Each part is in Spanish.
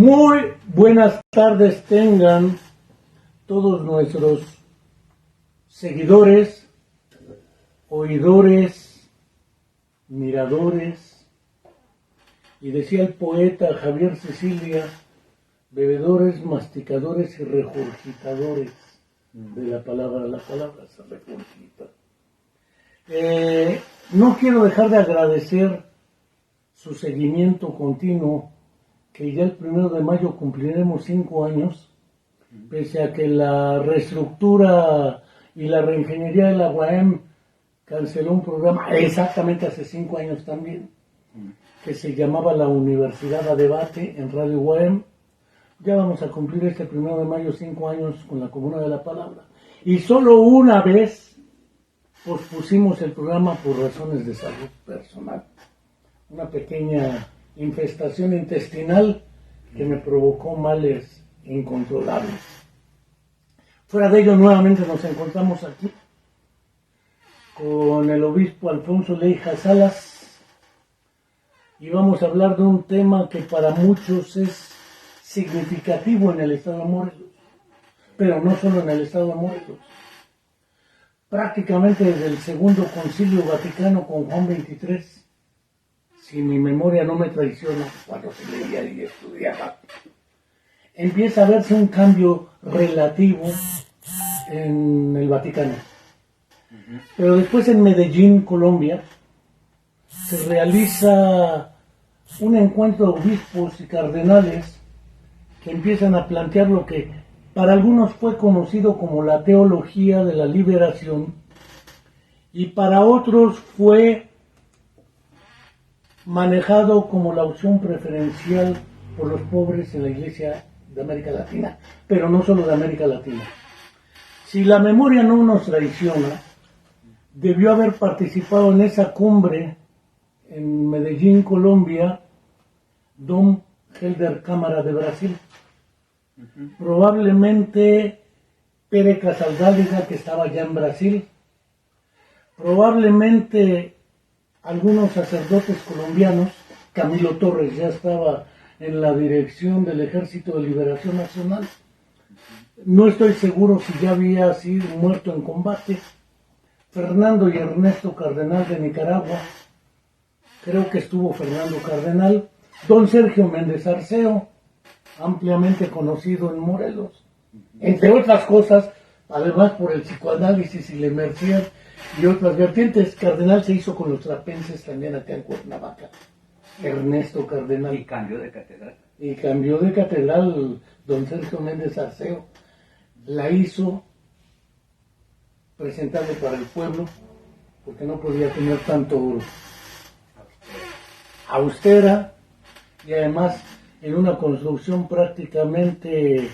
Muy buenas tardes tengan todos nuestros seguidores, oidores, miradores, y decía el poeta Javier Cecilia, bebedores, masticadores y regurgitadores de la palabra se regurgita. No quiero dejar de agradecer su seguimiento continuo, que ya el 1 de mayo cumpliremos 5 años, pese a que la reestructura y la reingeniería de la UAM canceló un programa exactamente hace 5 años también, que se llamaba La Universidad a Debate en Radio UAM. Ya vamos a cumplir este 1 de mayo 5 años con la Comuna de la Palabra. Y solo una vez pospusimos el programa por razones de salud personal. Una pequeña infestación intestinal que me provocó males incontrolables. Fuera de ello, nuevamente nos encontramos aquí con el obispo Alfonso Leija Salas y vamos a hablar de un tema que para muchos es significativo en el estado de Morelos, pero no solo en el estado de Morelos. Prácticamente desde el Segundo Concilio Vaticano con Juan XXIII, si mi memoria no me traiciona, cuando se leía y estudiaba, empieza a verse un cambio relativo en el Vaticano. Pero después en Medellín, Colombia, se realiza un encuentro de obispos y cardenales que empiezan a plantear lo que para algunos fue conocido como la teología de la liberación y para otros fue manejado como la opción preferencial por los pobres en la Iglesia de América Latina, pero no solo de América Latina. Si la memoria no nos traiciona, debió haber participado en esa cumbre en Medellín, Colombia, Dom Helder Câmara de Brasil. Probablemente Pere Casaldálida, que estaba ya en Brasil. Probablemente algunos sacerdotes colombianos. Camilo Torres ya estaba en la dirección del Ejército de Liberación Nacional. No estoy seguro si ya había sido muerto en combate. Fernando y Ernesto Cardenal de Nicaragua. Creo que estuvo Fernando Cardenal. Don Sergio Méndez Arceo, ampliamente conocido en Morelos. Entre otras cosas, además por el psicoanálisis y la inmersión y otras vertientes, Cardenal se hizo con los trapenses también acá en Cuernavaca. Ernesto Cardenal. Y cambió de catedral. Y cambió de catedral don Sergio Méndez Arceo. La hizo presentable para el pueblo, porque no podía tener tanto austera, y además en una construcción prácticamente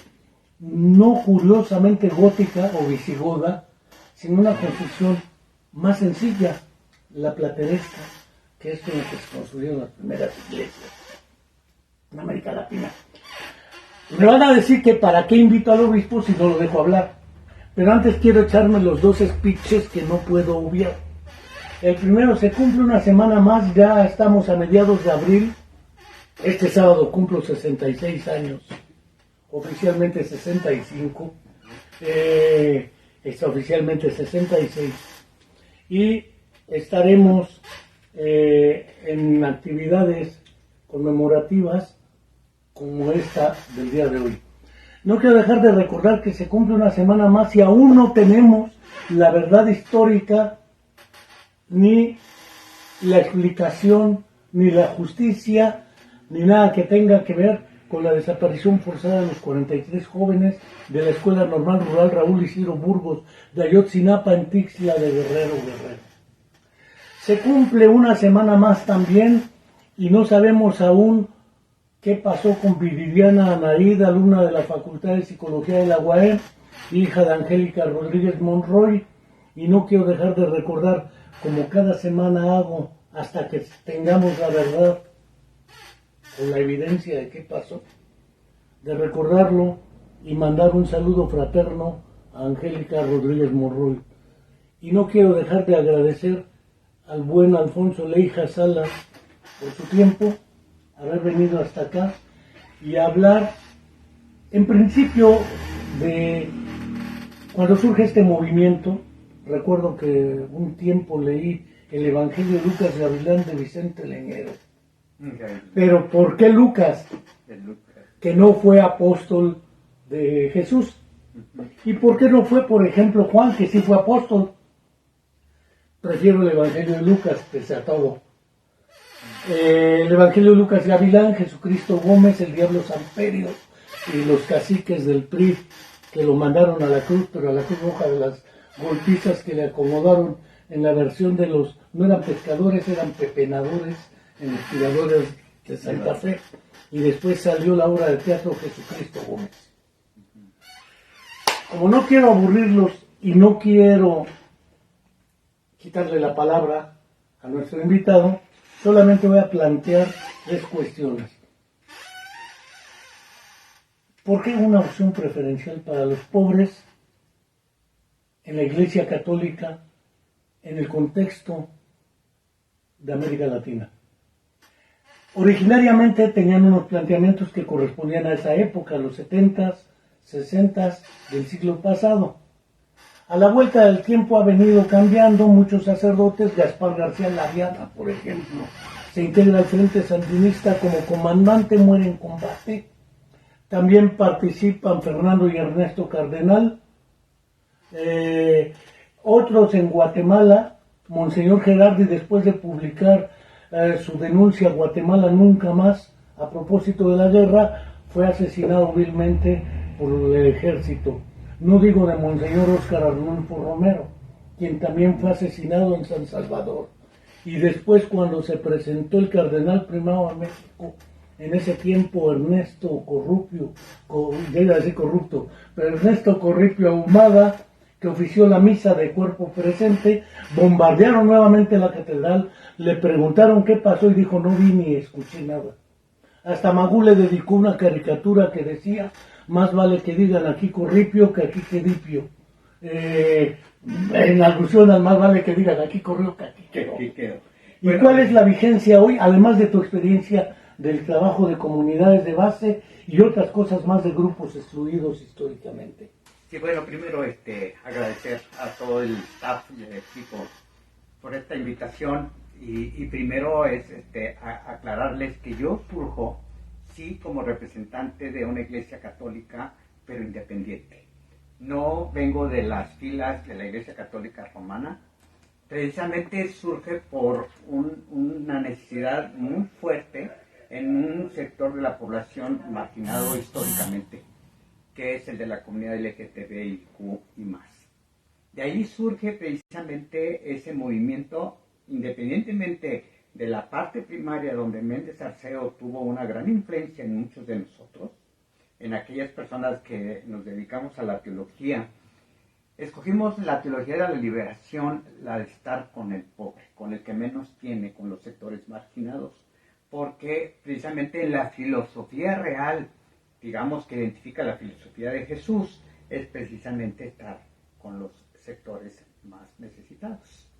no curiosamente gótica o visigoda, sino una construcción más sencilla, la plateresca, que es con la que se construyeron las primeras iglesias en América Latina. Me van a decir que para qué invito al obispo si no lo dejo hablar, pero antes quiero echarme los 2 speeches que no puedo obviar. El primero: se cumple una semana más, ya estamos a mediados de abril. Este sábado cumplo 66 años, oficialmente 65, oficialmente 66, y estaremos en actividades conmemorativas como esta del día de hoy. No quiero dejar de recordar que se cumple una semana más y aún no tenemos la verdad histórica, ni la explicación, ni la justicia, ni nada que tenga que ver con la desaparición forzada de los 43 jóvenes de la Escuela Normal Rural Raúl Isidro Burgos de Ayotzinapa en Tixla de Guerrero. Se cumple una semana más también y no sabemos aún qué pasó con Viridiana Anaída, alumna de la Facultad de Psicología de la UAM, hija de Angélica Rodríguez Monroy, y no quiero dejar de recordar, como cada semana hago, hasta que tengamos la verdad con la evidencia de qué pasó, de recordarlo y mandar un saludo fraterno a Angélica Rodríguez Monroy. Y no quiero dejar de agradecer al buen Alfonso Leija Salas por su tiempo, haber venido hasta acá y hablar en principio de cuando surge este movimiento. Recuerdo que un tiempo leí el Evangelio de Lucas Gavilán de Vicente Leñero. Pero ¿por qué Lucas? Que no fue apóstol de Jesús. ¿Y por qué no fue, por ejemplo, Juan, que sí fue apóstol? Prefiero el Evangelio de Lucas, pese a todo. El Evangelio de Lucas Gavilán, Jesucristo Gómez, el diablo Samperio y los caciques del PRI que lo mandaron a la cruz, pero a la cruz roja de las golpizas que le acomodaron en la versión de los, no eran pescadores, eran pepenadores en los tiradores de Santa Fe, y después salió la obra de teatro Jesucristo Gómez. Como no quiero aburrirlos y no quiero quitarle la palabra a nuestro invitado, solamente voy a plantear 3 cuestiones. ¿Por qué una opción preferencial para los pobres en la Iglesia Católica en el contexto de América Latina? Originariamente tenían unos planteamientos que correspondían a esa época, los 70s, 60s del siglo pasado. A la vuelta del tiempo ha venido cambiando. Muchos sacerdotes, Gaspar García Laviana, por ejemplo, se integra al Frente Sandinista como comandante, muere en combate. También participan Fernando y Ernesto Cardenal. Otros en Guatemala, Monseñor Gerardi, después de publicar su denuncia Guatemala Nunca Más, a propósito de la guerra, fue asesinado vilmente por el ejército. No digo de Monseñor Óscar Arnulfo Romero, quien también fue asesinado en San Salvador. Y después, cuando se presentó el cardenal primado de México, en ese tiempo Ernesto Corrupio, ya iba a decir corrupto, pero Ernesto Corripio Ahumada, que ofició la misa de cuerpo presente, bombardearon nuevamente la catedral, le preguntaron qué pasó y dijo: no vi ni escuché nada. Hasta Magú le dedicó una caricatura que decía: más vale que digan aquí Corripio que aquí Quedipio. En alusión al más vale que digan aquí corrió que aquí quedó. ¿Y bueno, cuál es la vigencia hoy, además de tu experiencia del trabajo de comunidades de base y otras cosas más de grupos excluidos históricamente? Sí, bueno, primero agradecer a todo el staff y el equipo por esta invitación y primero es aclararles que yo surjo sí como representante de una iglesia católica, pero independiente. No vengo de las filas de la Iglesia Católica Romana. Precisamente surge por una necesidad muy fuerte en un sector de la población marginado históricamente, que es el de la comunidad LGTBIQ y más. De ahí surge precisamente ese movimiento, independientemente de la parte primaria donde Méndez Arceo tuvo una gran influencia en muchos de nosotros, en aquellas personas que nos dedicamos a la teología. Escogimos la teología de la liberación, la de estar con el pobre, con el que menos tiene, con los sectores marginados, porque precisamente la filosofía real, digamos, que identifica la filosofía de Jesús, es precisamente estar con los sectores más necesitados.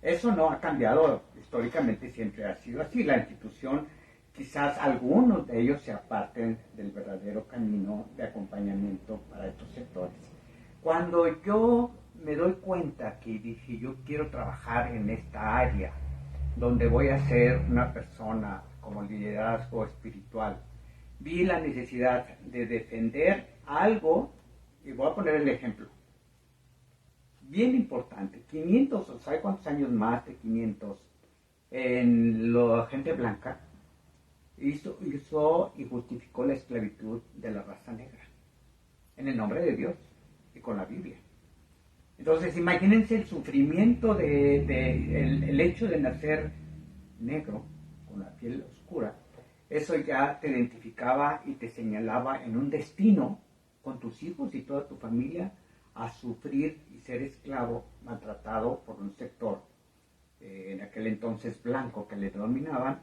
Eso no ha cambiado, históricamente siempre ha sido así. La institución, quizás algunos de ellos se aparten del verdadero camino de acompañamiento para estos sectores. Cuando yo me doy cuenta que dije, yo quiero trabajar en esta área, donde voy a ser una persona como liderazgo espiritual, vi la necesidad de defender algo, y voy a poner el ejemplo, bien importante, 500, ¿sabe cuántos años más de 500? En la gente blanca hizo y justificó la esclavitud de la raza negra, en el nombre de Dios y con la Biblia. Entonces, imagínense el sufrimiento el hecho de nacer negro, con la piel oscura. Eso ya te identificaba y te señalaba en un destino con tus hijos y toda tu familia a sufrir y ser esclavo, maltratado por un sector, en aquel entonces blanco, que le dominaban,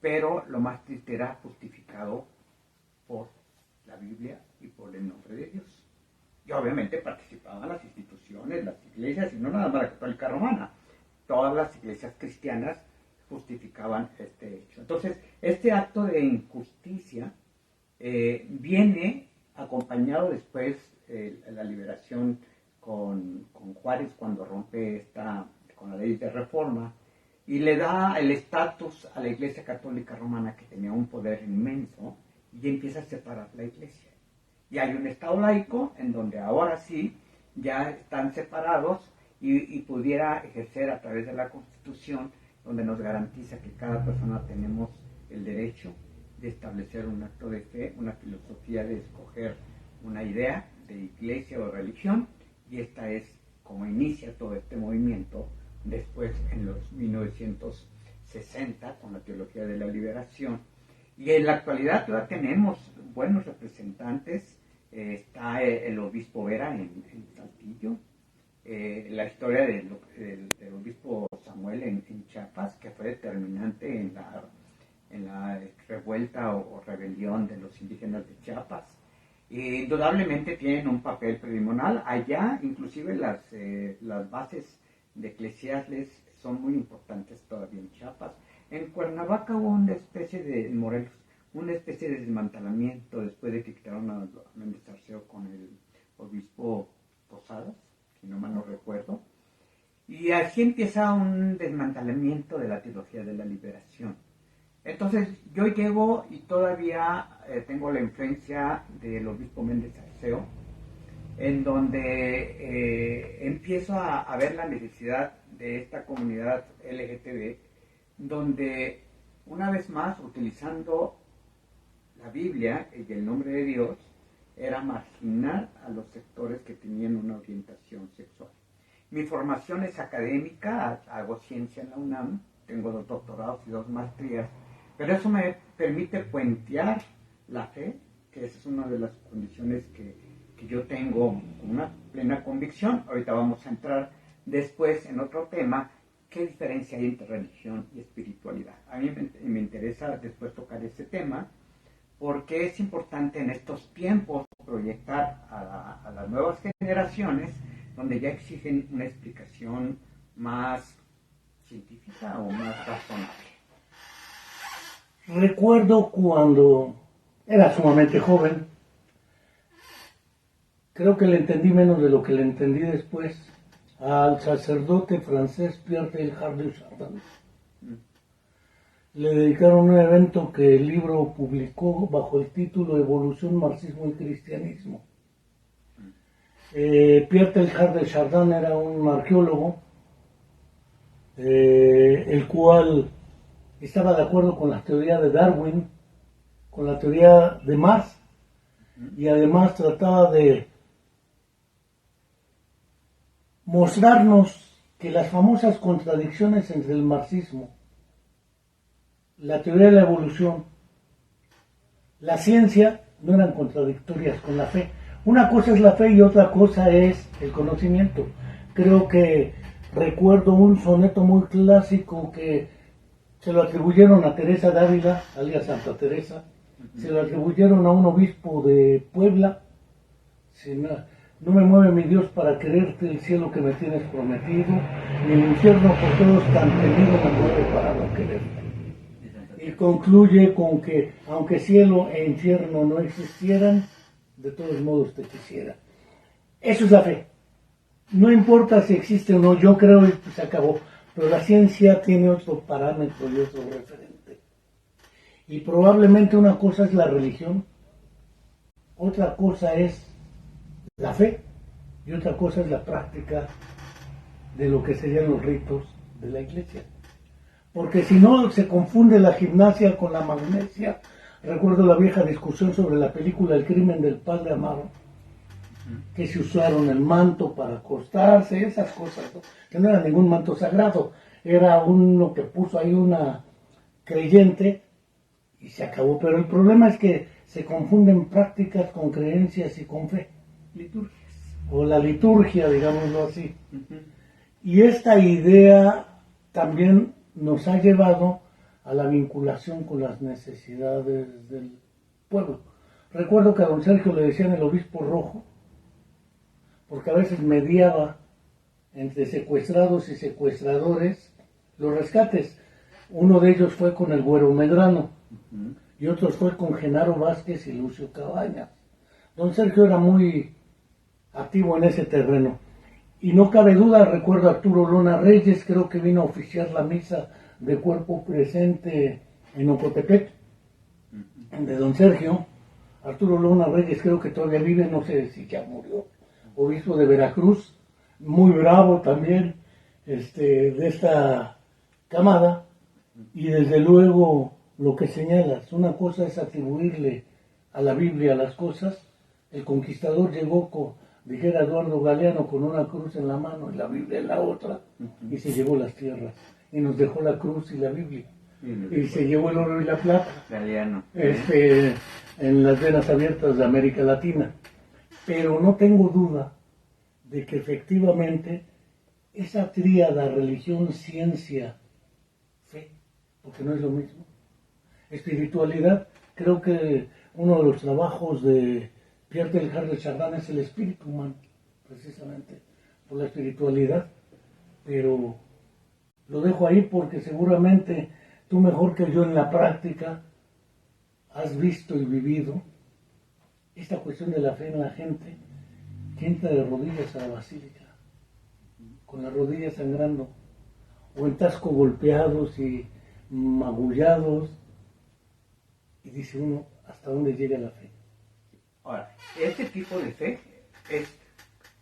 pero lo más triste era justificado por la Biblia y por el nombre de Dios. Y obviamente participaban las instituciones, las iglesias, y no nada más la católica romana. Todas las iglesias cristianas justificaban este hecho. Entonces, este acto de injusticia viene acompañado después la liberación con Juárez cuando rompe con la ley de reforma y le da el estatus a la Iglesia Católica Romana, que tenía un poder inmenso, y empieza a separar la Iglesia. Y hay un Estado laico en donde ahora sí ya están separados y pudiera ejercer a través de la Constitución, donde nos garantiza que cada persona tenemos el derecho de establecer un acto de fe, una filosofía, de escoger una idea de iglesia o religión, y esta es como inicia todo este movimiento después en los 1960 con la teología de la liberación. Y en la actualidad todavía tenemos buenos representantes. Está el obispo Vera en Saltillo, la historia del obispo Samuel en Chiapas, que fue determinante en la revuelta o rebelión de los indígenas de Chiapas. Indudablemente tienen un papel preliminar. Allá inclusive las bases de eclesiales son muy importantes todavía en Chiapas. En Cuernavaca hubo una especie de, en Morelos, una especie de desmantelamiento después de que quitaron a Méndez Arceo con el obispo Posadas, si no mal no recuerdo. Y así empieza un desmantelamiento de la teología de la liberación. Entonces yo llego y todavía tengo la influencia del obispo Méndez Arceo, en donde empiezo a ver la necesidad de esta comunidad LGTB, donde una vez más, utilizando la Biblia y el nombre de Dios, era marginar a los sectores que tenían una orientación sexual. Mi formación es académica, hago ciencia en la UNAM, tengo 2 doctorados y 2 maestrías, pero eso me permite puentear la fe, que esa es una de las condiciones que yo tengo con una plena convicción. Ahorita vamos a entrar después en otro tema, ¿qué diferencia hay entre religión y espiritualidad? A mí me interesa después tocar ese tema, porque es importante en estos tiempos proyectar a las nuevas generaciones, donde ya exigen una explicación más científica o más razonable. Recuerdo cuando era sumamente joven, creo que le entendí menos de lo que le entendí después, al sacerdote francés Pierre Teilhard de Chardin. Le dedicaron un evento que el libro publicó bajo el título Evolución, Marxismo y Cristianismo. Pierre Teilhard de Chardin era un arqueólogo, el cual estaba de acuerdo con la teoría de Darwin, con la teoría de Marx, y además trataba de mostrarnos que las famosas contradicciones entre el marxismo, la teoría de la evolución, la ciencia, no eran contradictorias con la fe. Una cosa es la fe y otra cosa es el conocimiento. Creo que recuerdo un soneto muy clásico que se lo atribuyeron a Teresa de Ávila, alias Santa Teresa, se lo atribuyeron a un obispo de Puebla. No me mueve mi Dios para quererte el cielo que me tienes prometido, ni el infierno por todos tan temido me mueve para no quererte. Y concluye con que, aunque cielo e infierno no existieran, de todos modos te quisiera. Eso es la fe. No importa si existe o no, yo creo y se acabó. Pero la ciencia tiene otro parámetro y otro referente. Y probablemente una cosa es la religión, otra cosa es la fe y otra cosa es la práctica de lo que serían los ritos de la iglesia. Porque si no, se confunde la gimnasia con la magnesia. Recuerdo la vieja discusión sobre la película El crimen del padre Amaro, que se usaron el manto para acostarse, esas cosas, ¿no? Que no era ningún manto sagrado, era uno que puso ahí una creyente y se acabó. Pero el problema es que se confunden prácticas con creencias y con fe. Liturgias. O la liturgia, digámoslo así. Y esta idea también nos ha llevado a la vinculación con las necesidades del pueblo. Recuerdo que a don Sergio le decían el obispo rojo, porque a veces mediaba entre secuestrados y secuestradores los rescates. Uno de ellos fue con el Güero Medrano. y otros fue con Genaro Vázquez y Lucio Cabañas. Don Sergio era muy activo en ese terreno. Y no cabe duda, recuerdo a Arturo Luna Reyes, creo que vino a oficiar la misa de cuerpo presente en Ocotepec, de Don Sergio. Arturo Luna Reyes creo que todavía vive, no sé si ya murió, obispo de Veracruz, muy bravo también, de esta camada. Y desde luego lo que señalas, una cosa es atribuirle a la Biblia las cosas. El conquistador llegó, dijera Eduardo Galeano, con una cruz en la mano y la Biblia en la otra, y se llevó las tierras, y nos dejó la cruz y la Biblia, y se llevó el oro y la plata, Galeano. en las venas abiertas de América Latina. Pero no tengo duda de que efectivamente esa tríada religión, ciencia, fe, porque no es lo mismo, espiritualidad, creo que uno de los trabajos de Pierre Teilhard de Chardin es el espíritu humano, precisamente por la espiritualidad. Pero lo dejo ahí porque seguramente tú mejor que yo en la práctica has visto y vivido esta cuestión de la fe en la gente que entra de rodillas a la basílica, con las rodillas sangrando, o en Tasco golpeados y magullados, y dice uno, ¿hasta dónde llega la fe? Ahora, este tipo de fe es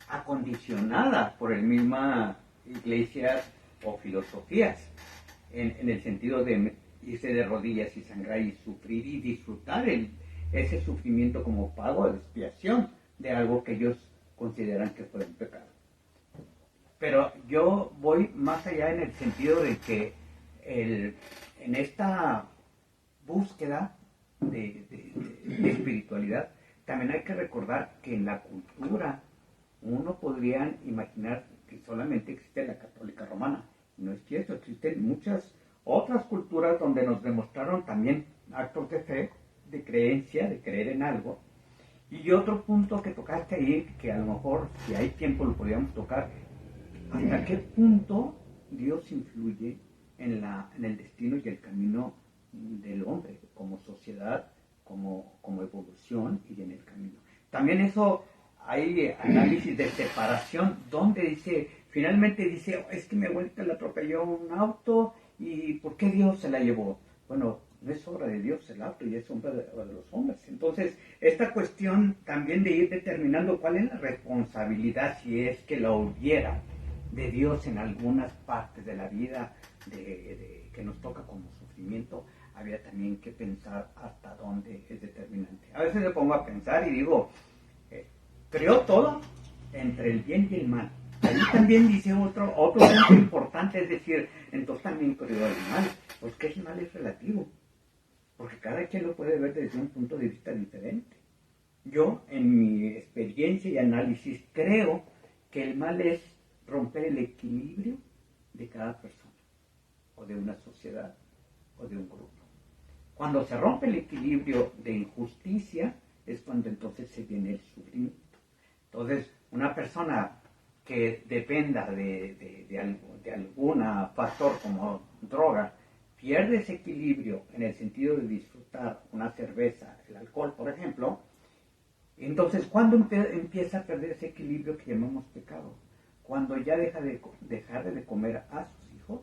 acondicionada por el misma iglesias o filosofías, en el sentido de irse de rodillas y sangrar y sufrir y disfrutar ese sufrimiento como pago de expiación de algo que ellos consideran que fue un pecado. Pero yo voy más allá en el sentido de que en esta búsqueda de espiritualidad, también hay que recordar que en la cultura uno podría imaginar que solamente existe la católica romana. No es cierto, existen muchas otras culturas donde nos demostraron también actos de fe, de creencia, de creer en algo. Y otro punto que tocaste ahí, que a lo mejor si hay tiempo lo podríamos tocar, ¿hasta qué punto Dios influye en el destino y el camino del hombre como sociedad, como evolución y en el camino? También eso, hay análisis de separación donde finalmente dice, es que mi abuelita le atropelló un auto y ¿por qué Dios se la llevó? Bueno, no es obra de Dios el auto y es obra de los hombres. Entonces, esta cuestión también de ir determinando cuál es la responsabilidad, si es que la hubiera, de Dios en algunas partes de la vida que nos toca como sufrimiento, había también que pensar hasta dónde es determinante. A veces me pongo a pensar y digo, creó todo entre el bien y el mal. Ahí también dice otro punto importante, es decir, entonces también creó el mal, porque el mal es relativo, porque cada quien lo puede ver desde un punto de vista diferente. Yo, en mi experiencia y análisis, creo que el mal es romper el equilibrio de cada persona, o de una sociedad, o de un grupo. Cuando se rompe el equilibrio de injusticia, es cuando entonces se viene el sufrimiento. Entonces, una persona que dependa de algún factor como droga, pierde ese equilibrio en el sentido de disfrutar una cerveza, el alcohol, por ejemplo. Entonces, ¿cuándo empieza a perder ese equilibrio que llamamos pecado? Cuando ya deja de comer a sus hijos,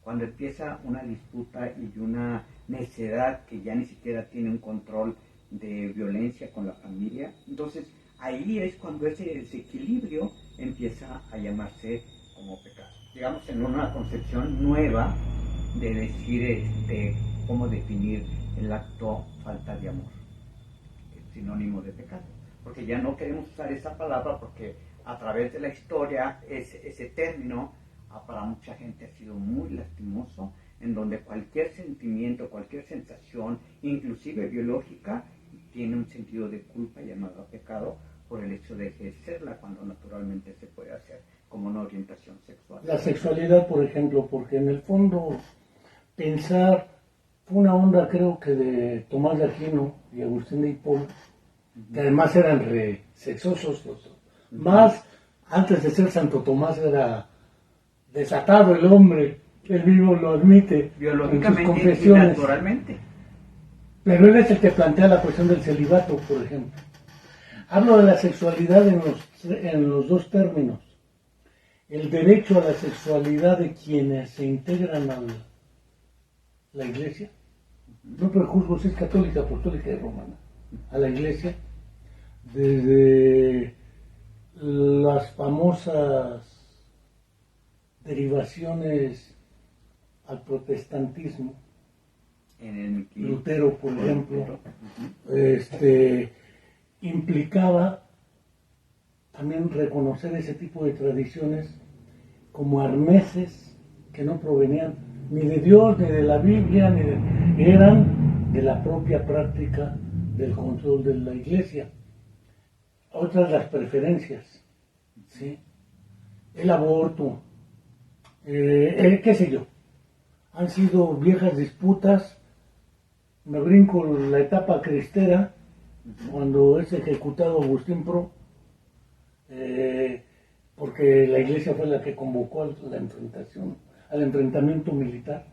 cuando empieza una disputa y una necedad que ya ni siquiera tiene un control de violencia con la familia. Entonces, ahí es cuando ese desequilibrio empieza a llamarse como pecado. Digamos, en una concepción nueva de decir cómo definir el acto falta de amor, el sinónimo de pecado. Porque ya no queremos usar esa palabra porque a través de la historia ese término para mucha gente ha sido muy lastimoso, en donde cualquier sentimiento, cualquier sensación, inclusive biológica, tiene un sentido de culpa llamado pecado por el hecho de ejercerla cuando naturalmente se puede hacer como una orientación sexual. La sexualidad, por ejemplo, porque en el fondo pensar fue una onda, creo que de Tomás de Aquino y Agustín de Hipona, que además eran re sexosos los dos. Más antes de ser Santo Tomás era desatado el hombre, él mismo lo admite biológicamente en sus confesiones. y naturalmente. Pero él es el que plantea la cuestión del celibato, por ejemplo. Hablo de la sexualidad en los dos términos. El derecho a la sexualidad de quienes se integran a la iglesia. No prejuzgo si es católica, apostólica y romana. A la iglesia. Desde las famosas derivaciones al protestantismo. Lutero, por ejemplo, implicaba también reconocer ese tipo de tradiciones como arneses que no provenían ni de Dios, ni de la Biblia, eran de la propia práctica del control de la iglesia. Otras las preferencias, ¿sí? El aborto, qué sé yo, han sido viejas disputas. Me brinco la etapa cristera, cuando es ejecutado Agustín Pro, porque la iglesia fue la que convocó al enfrentamiento militar.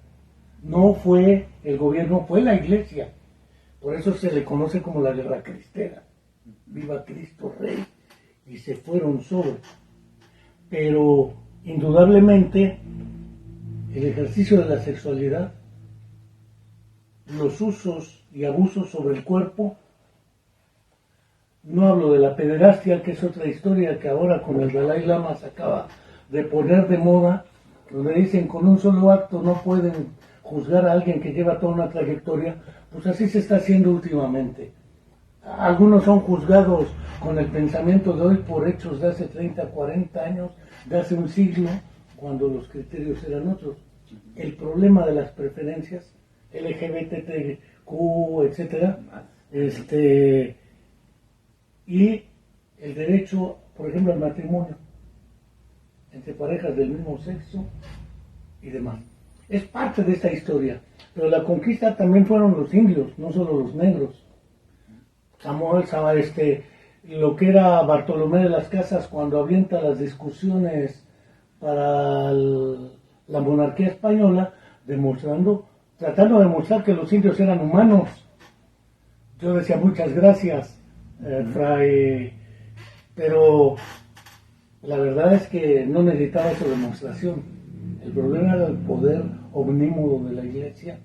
No fue el gobierno, fue la iglesia. Por eso se le conoce como la guerra cristera. Viva Cristo Rey. Y se fueron sobre. Pero indudablemente el ejercicio de la sexualidad, los usos y abusos sobre el cuerpo, no hablo de la pederastia, que es otra historia que ahora con el Dalai Lama se acaba de poner de moda, donde dicen con un solo acto no pueden juzgar a alguien que lleva toda una trayectoria. Pues así se está haciendo últimamente. Algunos son juzgados con el pensamiento de hoy por hechos de hace 30, 40 años, de hace un siglo, cuando los criterios eran otros. El problema de las preferencias LGBTQ, etcétera, y el derecho, por ejemplo, al matrimonio entre parejas del mismo sexo y demás. Es parte de esta historia, pero la conquista también fueron los indios, no solo los negros. Lo que era Bartolomé de las Casas cuando avienta las discusiones para la monarquía española, tratando de demostrar que los indios eran humanos. Yo decía muchas gracias, Fray, pero la verdad es que no necesitaba su demostración. El problema era el poder omnímodo de la Iglesia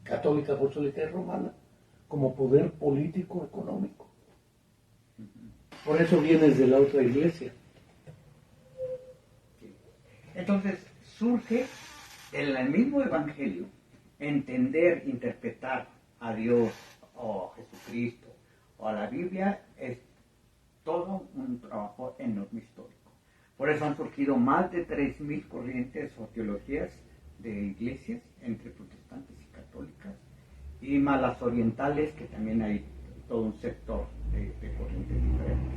católica, apostólica y romana como poder político económico. Por eso vienes de la otra iglesia. Entonces surge en el mismo evangelio entender, interpretar a Dios o a Jesucristo o a la Biblia es todo un trabajo enorme histórico. Por eso han surgido más de 3.000 corrientes o teologías de iglesias entre protestantes y católicas, y más las orientales, que también hay todo un sector de corrientes diferentes.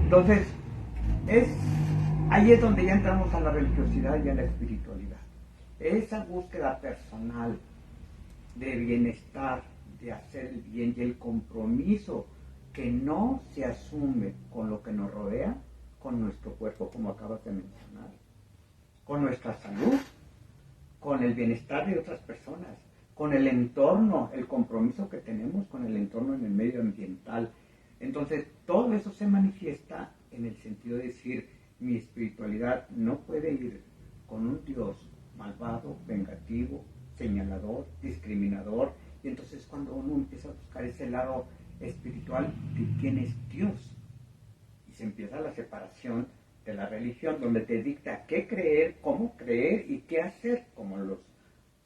Entonces, ahí es donde ya entramos a la religiosidad y a la espiritualidad. Esa búsqueda personal de bienestar, de hacer el bien y el compromiso que no se asume con lo que nos rodea, con nuestro cuerpo, como acabas de mencionar, con nuestra salud, con el bienestar de otras personas, con el entorno, el compromiso que tenemos con el entorno en el medio ambiental. Entonces, todo eso se manifiesta en el sentido de decir, mi espiritualidad no puede ir con un Dios malvado, vengativo, señalador, discriminador. Y entonces cuando uno empieza a buscar ese lado espiritual, ¿de quién es Dios? Y se empieza la separación de la religión, donde te dicta qué creer, cómo creer y qué hacer, como los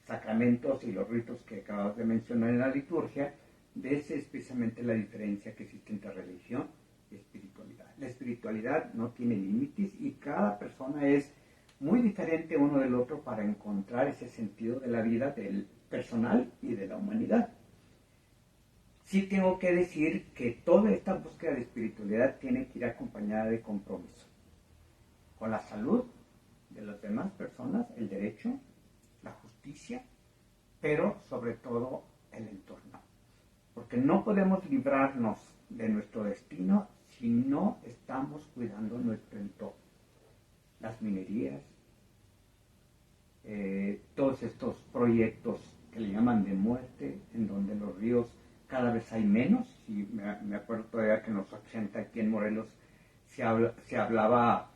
sacramentos y los ritos que acabas de mencionar en la liturgia. De esa es precisamente la diferencia que existe entre religión y espiritualidad. La espiritualidad no tiene límites y cada persona es muy diferente uno del otro para encontrar ese sentido de la vida del personal y de la humanidad. Sí tengo que decir que toda esta búsqueda de espiritualidad tiene que ir acompañada de compromiso con la salud de las demás personas, el derecho, la justicia, pero sobre todo el entorno. Porque no podemos librarnos de nuestro destino si no estamos cuidando nuestro entorno. Las minerías, todos estos proyectos que le llaman de muerte, en donde los ríos cada vez hay menos. Y me acuerdo todavía que en los 80 aquí en Morelos se hablaba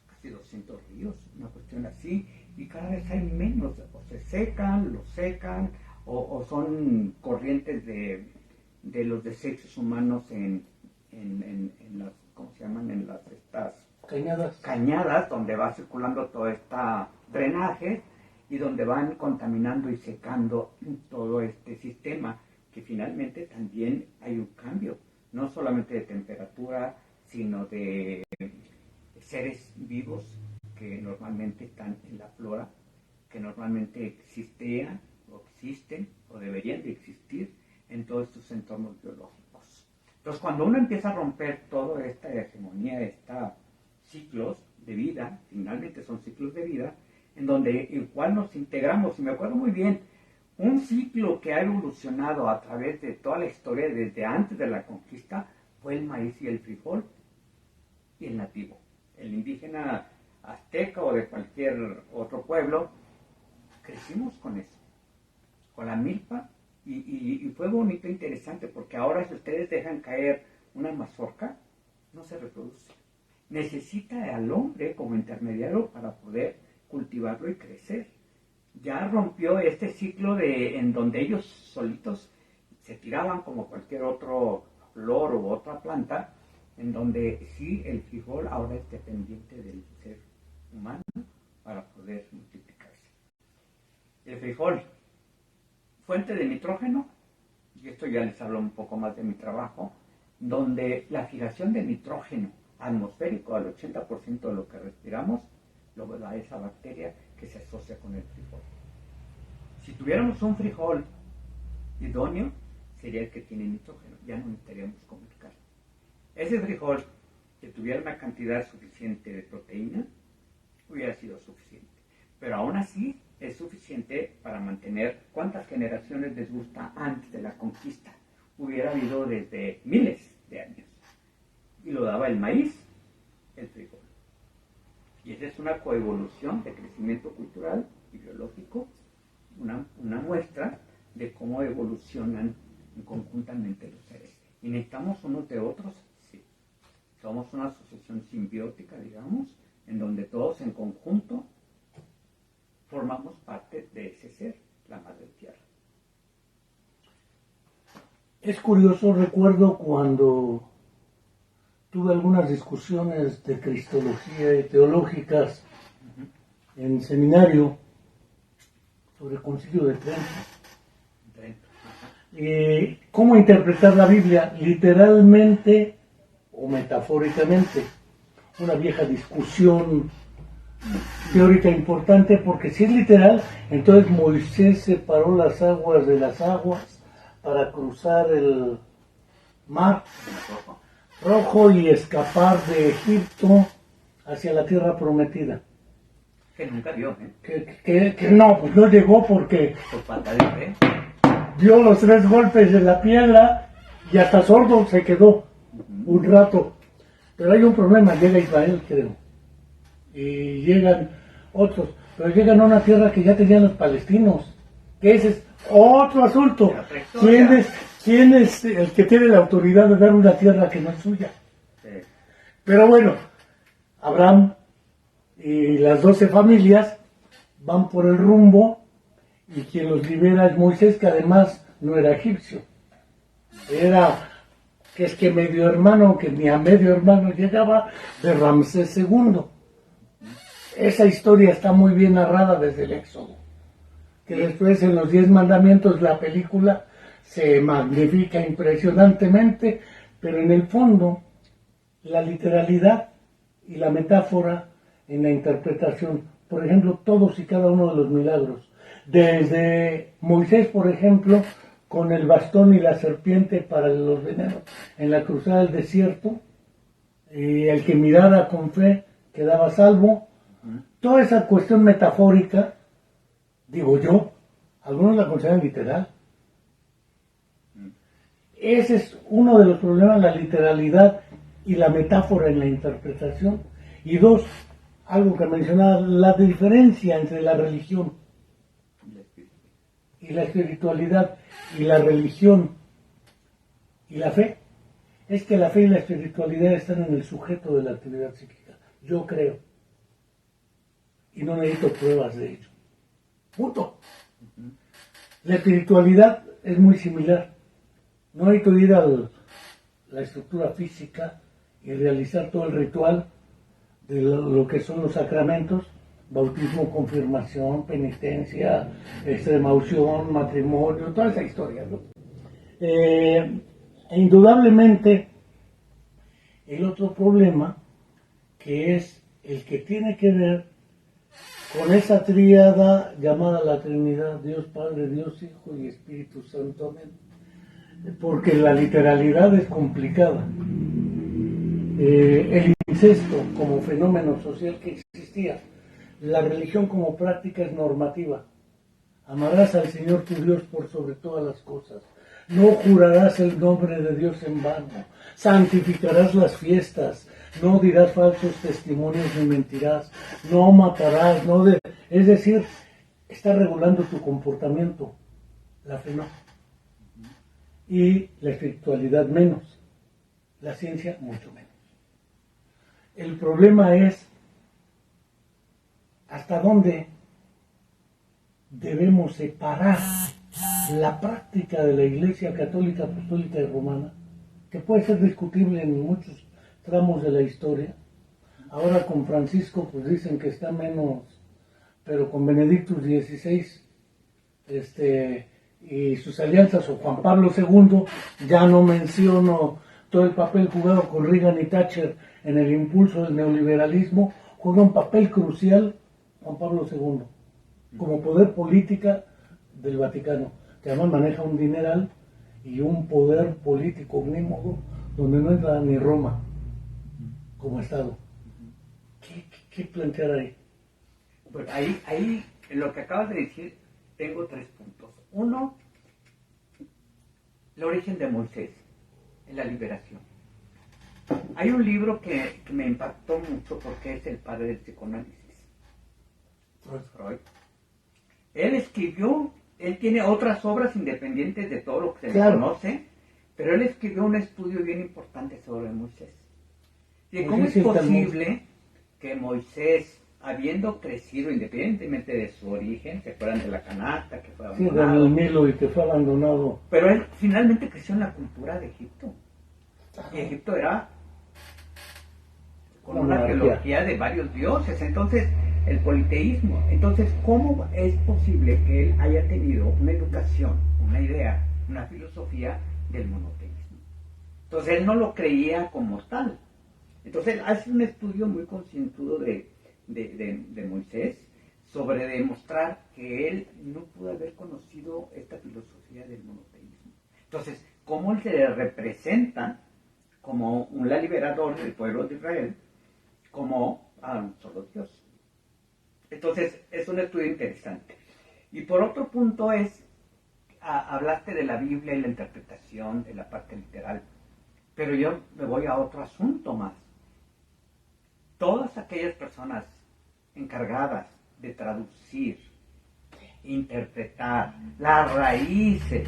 casi 200 ríos, una cuestión así, y cada vez hay menos, o se secan, los secan, o son corrientes de los desechos humanos en las, ¿cómo se llaman? En las estas cañadas donde va circulando todo este drenaje y donde van contaminando y secando todo este sistema, que finalmente también hay un cambio, no solamente de temperatura, sino de seres vivos que normalmente están en la flora, que normalmente existían o existen o deberían de existir en todos estos entornos biológicos. Entonces, cuando uno empieza a romper toda esta hegemonía, estos ciclos de vida, finalmente son ciclos de vida, en donde igual nos integramos, y me acuerdo muy bien, un ciclo que ha evolucionado a través de toda la historia desde antes de la conquista fue el maíz y el frijol y el nativo. El indígena azteca o de cualquier otro pueblo, crecimos con eso, con la milpa, y fue bonito e interesante, porque ahora si ustedes dejan caer una mazorca, no se reproduce. Necesita al hombre como intermediario para poder cultivarlo y crecer. Ya rompió este ciclo en donde ellos solitos se tiraban como cualquier otro flor u otra planta, en donde sí el frijol ahora es dependiente del ser humano para poder multiplicarse. El frijol, fuente de nitrógeno, y esto ya les hablo un poco más de mi trabajo, donde la fijación de nitrógeno atmosférico al 80% de lo que respiramos lo da esa bacteria que se asocia con el frijol. Si tuviéramos un frijol idóneo, sería el que tiene nitrógeno, ya no necesitaríamos comer carne. Ese frijol que tuviera una cantidad suficiente de proteína hubiera sido suficiente, pero aún así es suficiente para mantener cuántas generaciones les gusta antes de la conquista. Hubiera habido desde miles de años, y lo daba el maíz, el frijol. Y esa es una coevolución de crecimiento cultural y biológico, una muestra de cómo evolucionan conjuntamente los seres. ¿Y necesitamos unos de otros? Sí. Somos una asociación simbiótica, digamos, en donde todos en conjunto formamos parte de ese ser, la Madre Tierra. Es curioso, recuerdo cuando tuve algunas discusiones de cristología y teológicas en seminario sobre el Concilio de Trento. Y cómo interpretar la Biblia, literalmente o metafóricamente. Una vieja discusión teórica importante, porque si es literal, entonces Moisés separó las aguas de las aguas para cruzar el mar Rojo y escapar de Egipto hacia la tierra prometida. Que nunca vio, Que no, pues no llegó porque por falta de fe. dio los 3 golpes de la piedra y hasta sordo se quedó un rato. Pero hay un problema, llega Israel, creo, y llegan otros, pero llegan a una tierra que ya tenían los palestinos, que ese es otro asunto. ¿Quién es el que tiene la autoridad de dar una tierra que no es suya? Sí. Pero bueno, Abraham y las 12 familias van por el rumbo, y quien los libera es Moisés, que además no era egipcio. Era, que es que medio hermano, que ni a medio hermano llegaba, de Ramsés II. Esa historia está muy bien narrada desde el Éxodo. Que después en los 10 mandamientos la película se magnifica impresionantemente, pero en el fondo la literalidad y la metáfora en la interpretación, por ejemplo, todos y cada uno de los milagros, desde Moisés, por ejemplo, con el bastón y la serpiente para los venenos en la cruzada del desierto, y el que mirara con fe quedaba salvo. Toda esa cuestión metafórica, digo yo, algunos la consideran literal. Ese es uno de los problemas, la literalidad y la metáfora en la interpretación. Y 2, algo que mencionaba, la diferencia entre la religión y la espiritualidad. Y la religión Y la fe, es que la fe y la espiritualidad están en el sujeto de la actividad psíquica. Yo creo. Y no necesito pruebas de ello. Punto. La espiritualidad es muy similar. No necesito ir a la estructura física y realizar todo el ritual de lo que son los sacramentos: bautismo, confirmación, penitencia, extrema unción, matrimonio, toda esa historia, ¿no? Indudablemente, el otro problema, que es el que tiene que ver con esa tríada llamada la Trinidad, Dios Padre, Dios Hijo y Espíritu Santo, amén. Porque la literalidad es complicada. El incesto como fenómeno social que existía, la religión como práctica es normativa. Amarás al Señor tu Dios por sobre todas las cosas. No jurarás el nombre de Dios en vano. Santificarás las fiestas. No dirás falsos testimonios ni mentirás. No matarás. Es decir, está regulando tu comportamiento. La fe no. Y la espiritualidad menos. La ciencia mucho menos. El problema es hasta dónde debemos separar la práctica de la Iglesia Católica, Apostólica y Romana, que puede ser discutible en muchos tramos de la historia. Ahora con Francisco pues dicen que está menos, pero con Benedictus XVI y sus alianzas, o Juan Pablo II, ya no menciono todo el papel jugado con Reagan y Thatcher en el impulso del neoliberalismo. Juega un papel crucial Juan Pablo II como poder política del Vaticano, que además maneja un dineral y un poder político omnímodo donde no entra ni Roma como Estado. ¿Qué plantear ahí? Pues ahí, en lo que acabas de decir, tengo 3 puntos. Uno, el origen de Moisés en la liberación. Hay un libro que me impactó mucho porque es el padre del psicoanálisis, Freud. Él tiene otras obras independientes de todo lo que se le conoce, pero él escribió un estudio bien importante sobre Moisés. Y cómo es posible que Moisés, habiendo crecido independientemente de su origen, se fueran de la canasta, que fue abandonado. Sí, del Nilo y que fue abandonado. Pero él finalmente creció en la cultura de Egipto. Y Egipto era con una teología de varios dioses. Entonces, el politeísmo. Entonces, ¿cómo es posible que él haya tenido una educación, una idea, una filosofía del monoteísmo? Entonces, él no lo creía como tal. Entonces, él hace un estudio muy concienzudo de Moisés sobre demostrar que él no pudo haber conocido esta filosofía del monoteísmo. Entonces, ¿cómo él se le representa como un liberador del pueblo de Israel, como a un solo Dios? Entonces, es un estudio interesante. Y por otro punto hablaste de la Biblia y la interpretación de la parte literal, pero yo me voy a otro asunto más. Todas aquellas personas encargadas de traducir, interpretar las raíces,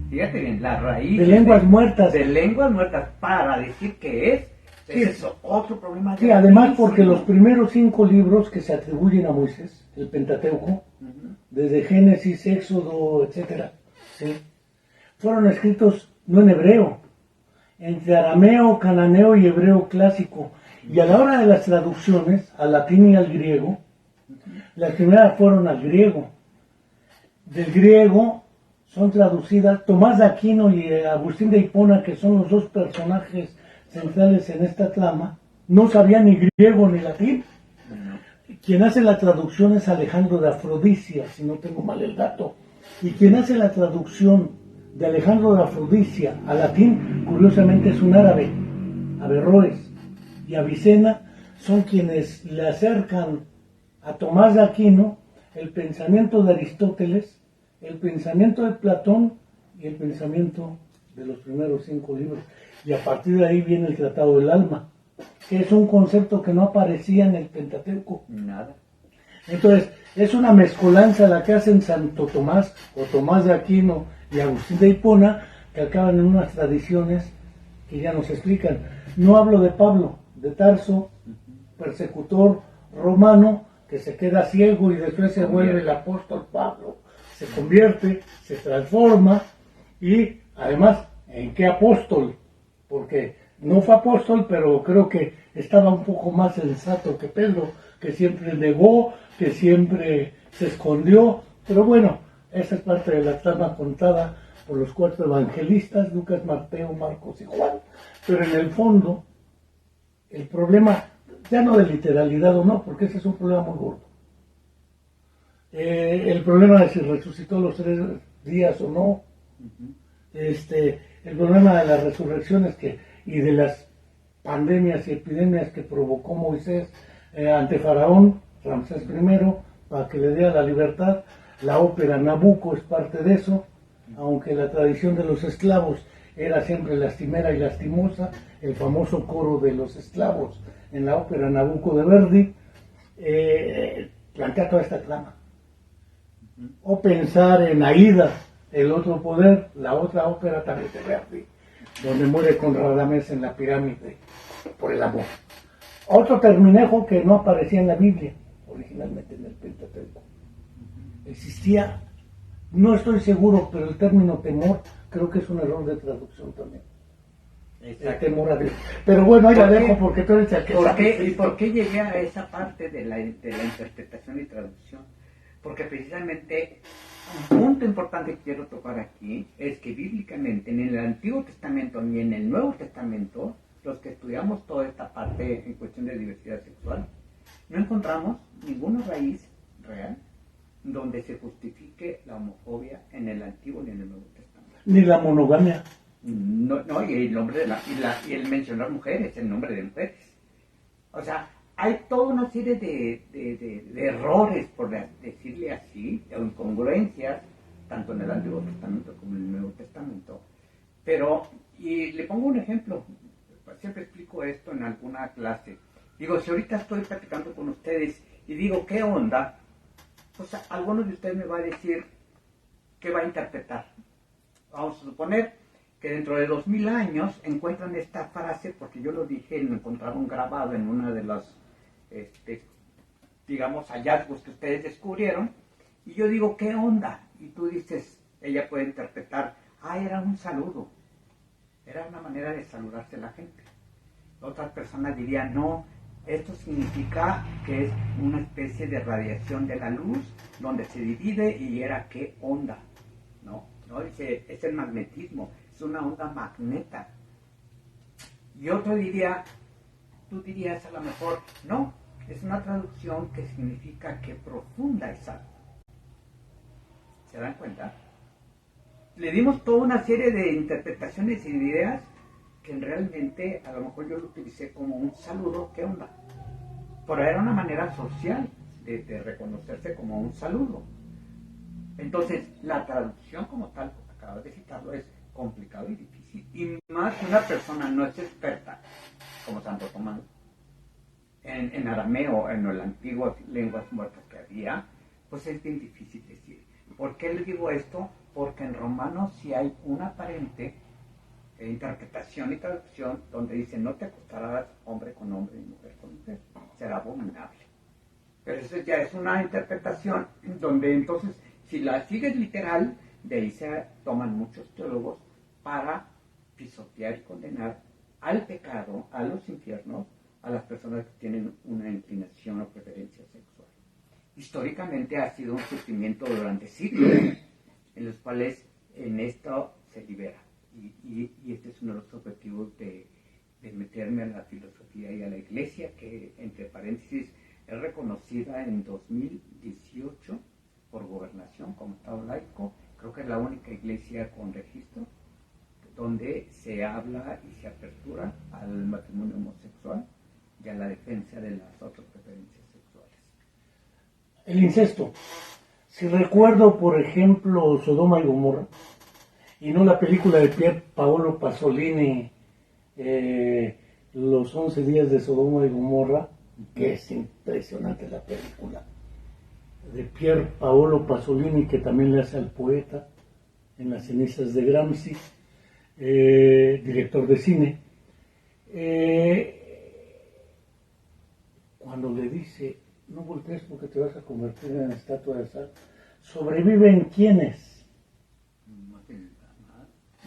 fíjate bien, las raíces de lenguas muertas, para decir que es eso, otro problema. Sí, además porque los primeros 5 libros que se atribuyen a Moisés, el Pentateuco, desde Génesis, Éxodo, etcétera, ¿sí?, fueron escritos no en hebreo, entre arameo, cananeo y hebreo clásico. Y a la hora de las traducciones, al latín y al griego, las primeras fueron al griego. Del griego son traducidas Tomás de Aquino y Agustín de Hipona, que son los 2 personajes centrales en esta trama, no sabían ni griego ni latín. Quien hace la traducción es Alejandro de Afrodisia, si no tengo mal el dato. Y quien hace la traducción de Alejandro de Afrodisia al latín, curiosamente, es un árabe, Averroes. Y Avicena son quienes le acercan a Tomás de Aquino el pensamiento de Aristóteles, el pensamiento de Platón y el pensamiento de los primeros 5 libros. Y a partir de ahí viene el Tratado del Alma, que es un concepto que no aparecía en el Pentateuco. Nada. Entonces, es una mezcolanza la que hacen Santo Tomás o Tomás de Aquino y Agustín de Hipona que acaban en unas tradiciones que ya nos explican. No hablo de Pablo, de Tarso, persecutor romano, que se queda ciego y después se vuelve el apóstol Pablo, se convierte, se transforma y además, ¿en qué apóstol? Porque no fue apóstol, pero creo que estaba un poco más sensato que Pedro, que siempre negó, que siempre se escondió, pero bueno, esa es parte de la trama contada por los 4 evangelistas, Lucas, Mateo, Marcos y Juan, pero en el fondo, el problema, ya no de literalidad o no, porque ese es un problema muy gordo. El problema de si resucitó los 3 días o no, el problema de las resurrecciones y de las pandemias y epidemias que provocó Moisés ante Faraón, Ramsés I, para que le diera la libertad. La ópera Nabucco es parte de eso, aunque la tradición de los esclavos era siempre lastimera y lastimosa, el famoso coro de los esclavos en la ópera Nabucco de Verdi plantea toda esta trama. O pensar en Aída, el otro poder, la otra ópera también de Verdi, donde muere con Radamés en la pirámide por el amor. Otro terminejo que no aparecía en la Biblia, originalmente en el Pentateuco. Existía, no estoy seguro, pero el término temor creo que es un error de traducción también. El temor a Dios. Pero bueno, ahí la dejo porque tú eres el que sabe. ¿Y por qué llegué a esa parte de la interpretación y traducción? Porque precisamente un punto importante que quiero tocar aquí es que bíblicamente en el Antiguo Testamento ni en el Nuevo Testamento, los que estudiamos toda esta parte en cuestión de diversidad sexual, no encontramos ninguna raíz real donde se justifique la homofobia en el Antiguo ni en el Nuevo Testamento. Ni la monogamia. No, y el nombre de y el mencionar mujeres, el nombre de mujeres. O sea, hay toda una serie de errores, por decirle así, o incongruencias, tanto en el Antiguo Testamento como en el Nuevo Testamento. Pero, y le pongo un ejemplo, siempre explico esto en alguna clase. Digo, si ahorita estoy platicando con ustedes y digo, ¿qué onda? Pues algunos de ustedes me va a decir qué va a interpretar. Vamos a suponer que dentro de 2000 años encuentran esta frase, porque yo lo dije, lo encontraron grabado en una de las, digamos, hallazgos que ustedes descubrieron, y yo digo, ¿qué onda? Y tú dices, ella puede interpretar, era un saludo, era una manera de saludarse a la gente. Otras personas dirían, no, esto significa que es una especie de radiación de la luz, donde se divide y era qué onda, ¿no? Dice, es el magnetismo, es una onda magneta. Y otro diría, tú dirías a lo mejor, no, es una traducción que significa que profunda es algo. ¿Se dan cuenta? Le dimos toda una serie de interpretaciones y de ideas que realmente a lo mejor yo lo utilicé como un saludo, ¿qué onda? Pero era una manera social de reconocerse como un saludo. Entonces, la traducción como tal, acabas de citarlo, es complicado y difícil. Y más si una persona no es experta, como Santo Tomás, en arameo, en las antiguas lenguas muertas que había, pues es bien difícil decir. ¿Por qué les digo esto? Porque en romano sí hay una aparente interpretación y traducción donde dice no te acostarás hombre con hombre y mujer con mujer, será abominable. Pero eso ya es una interpretación donde entonces si la sigues literal, de ahí se toman muchos teólogos para pisotear y condenar al pecado, a los infiernos, a las personas que tienen una inclinación o preferencia sexual. Históricamente ha sido un sufrimiento durante siglos en los cuales en esto se libera. Y este es uno de los objetivos de meterme a la filosofía y a la iglesia, que entre paréntesis es reconocida en 2018 por gobernación como Estado laico. Creo que es la única iglesia con registro donde se habla y se apertura al matrimonio homosexual y a la defensa de las otras preferencias sexuales. El incesto. Si recuerdo, por ejemplo, Sodoma y Gomorra, y no la película de Pier Paolo Pasolini, Los 11 días de Sodoma y Gomorra, que es impresionante la película, de Pier Paolo Pasolini, que también le hace al poeta en Las cenizas de Gramsci. director de cine, cuando le dice, no voltees porque te vas a convertir en estatua de sal, ¿sobreviven quiénes?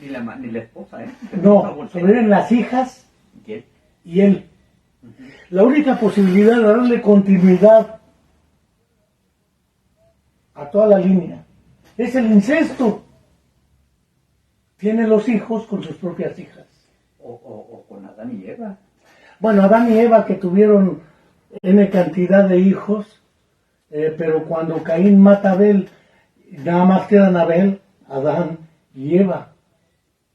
Ni la esposa, ¿eh? No, sobreviven las hijas ¿Quién? y él. La única posibilidad de darle continuidad a toda la línea es el incesto. Tiene los hijos con sus propias hijas. O con Adán y Eva. Bueno, Adán y Eva que tuvieron N cantidad de hijos, pero cuando Caín mata a Abel, nada más quedan Abel, Adán y Eva.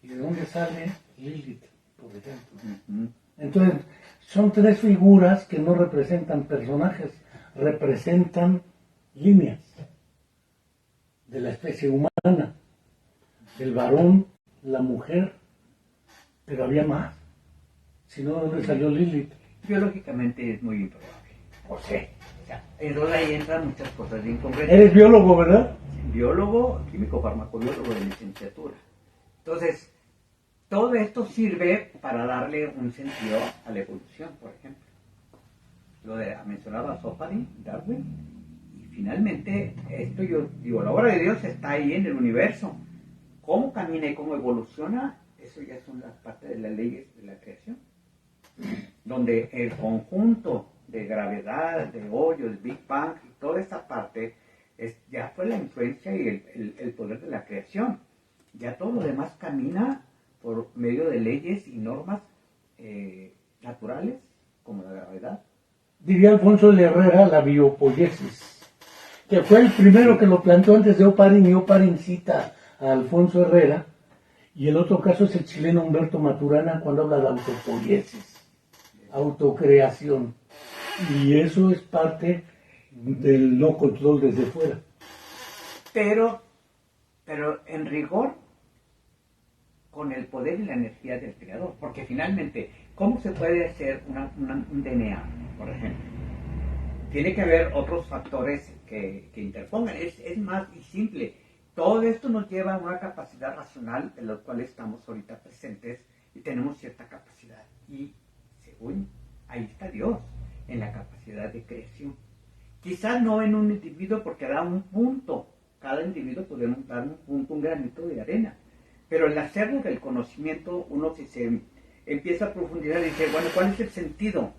¿Y de dónde sale Lilith, por ejemplo? Entonces, son tres figuras que no representan personajes, representan líneas de la especie humana, el varón, la mujer, pero había más. Si no, ¿de dónde salió Lilith? Biológicamente es muy improbable. O sea, Entonces ahí entran muchas cosas bien concretas. eres biólogo, ¿verdad? Biólogo, químico farmacobiólogo de licenciatura. Entonces, todo esto sirve para darle un sentido a la evolución, por ejemplo. Mencionaba Sopari, Darwin, y finalmente, esto yo digo, la obra de Dios está ahí en el universo. Cómo camina y cómo evoluciona, eso ya son las partes de las leyes de la creación. Donde el conjunto de gravedad, de hoyo, el Big Bang y toda esa parte ya fue la influencia y el poder de la creación. Ya todo lo demás camina por medio de leyes y normas naturales, como la gravedad. Diría Alfonso de Herrera, la biopoiesis, que fue el primero que lo planteó antes de Oparin, y Oparin cita a Alfonso Herrera, y el otro caso es el chileno Humberto Maturana cuando habla de autopoiesis, autocreación, y eso es parte del no control desde fuera. Pero en rigor, con el poder y la energía del creador, porque finalmente, ¿cómo se puede hacer un DNA, por ejemplo? Tiene que haber otros factores que interpongan, es más y simple. Todo esto nos lleva a una capacidad racional de la cual estamos ahorita presentes y tenemos cierta capacidad. Y según, ahí está Dios, en la capacidad de creación. Quizás no en un individuo porque da un punto, cada individuo podemos dar un punto, un granito de arena. Pero el hacerlo del conocimiento, uno si se empieza a profundizar y dice, bueno, ¿cuál es el sentido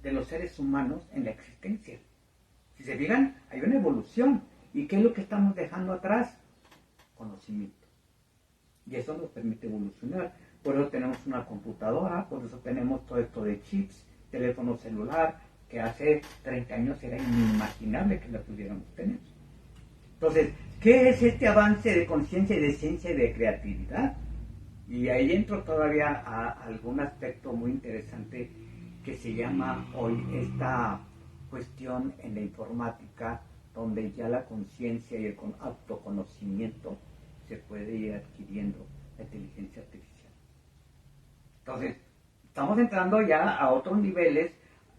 de los seres humanos en la existencia? Si se fijan, hay una evolución. ¿Y qué es lo que estamos dejando atrás? Conocimiento. Y eso nos permite evolucionar. Por eso tenemos una computadora, por eso tenemos todo esto de chips, teléfono celular, que hace 30 años era inimaginable que la pudiéramos tener. Entonces, ¿qué es este avance de conciencia y de ciencia y de creatividad? Y ahí entro todavía a algún aspecto muy interesante que se llama hoy esta cuestión en la informática, donde ya la conciencia y el autoconocimiento se puede ir adquiriendo, la inteligencia artificial. Entonces, estamos entrando ya a otros niveles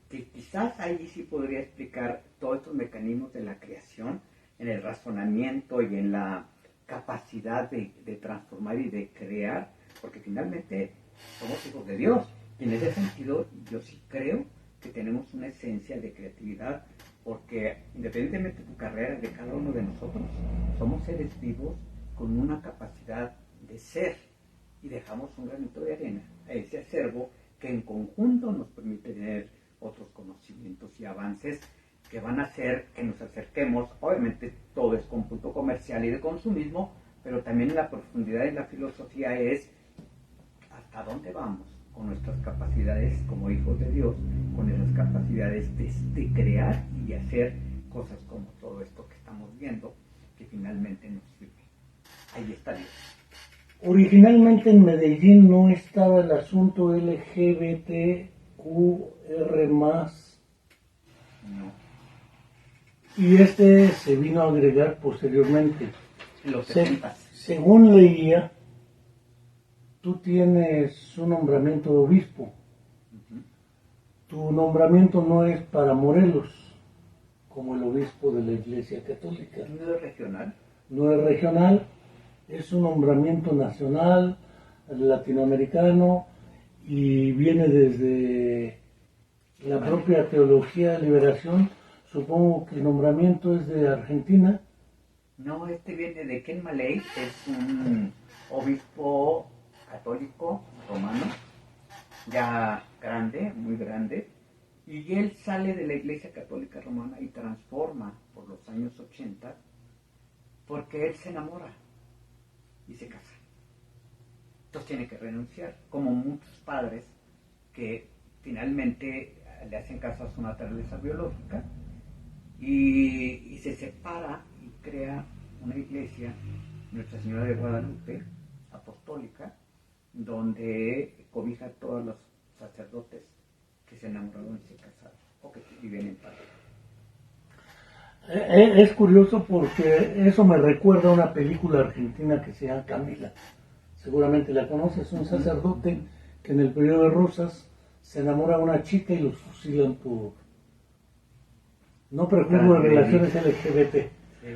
que quizás ahí sí podría explicar todos estos mecanismos de la creación, en el razonamiento y en la capacidad de transformar y de crear, porque finalmente somos hijos de Dios. Y en ese sentido, yo sí creo que tenemos una esencia de creatividad, porque independientemente de tu carrera, de cada uno de nosotros, somos seres vivos con una capacidad de ser, y dejamos un granito de arena a ese acervo que en conjunto nos permite tener otros conocimientos y avances que van a hacer que nos acerquemos. Obviamente todo es con punto comercial y de consumismo, pero también la profundidad de la filosofía es hasta dónde vamos con nuestras capacidades como hijos de Dios, con esas capacidades de crear y hacer cosas como todo esto que estamos viendo, que finalmente nos sirve. Ahí está Dios. Originalmente en Medellín no estaba el asunto LGBTQR+. No. Y este se vino a agregar posteriormente. Los 70. Según leía, tú tienes un nombramiento de obispo. Tu nombramiento no es para Morelos, como el obispo de la Iglesia Católica. ¿No es regional? No es regional, es un nombramiento nacional latinoamericano y viene desde la propia teología de liberación. Supongo que el nombramiento es de Argentina. No, este viene de Ken Maley, es un obispo católico romano, ya grande, muy grande, y él sale de la Iglesia Católica Romana y transforma por los años 80 porque él se enamora y se casa. Entonces tiene que renunciar, como muchos padres que finalmente le hacen caso a su naturaleza biológica y se separa y crea una iglesia, Nuestra Señora de Guadalupe, apostólica, donde cobija a todos los sacerdotes que se enamoraron y se casaron o que viven en pareja. Es curioso porque eso me recuerda a una película argentina que se llama Camila. Seguramente la conoces, un sacerdote que en el periodo de Rosas se enamora de una chica y los fusilan por... No prejuicio de relaciones LGBT.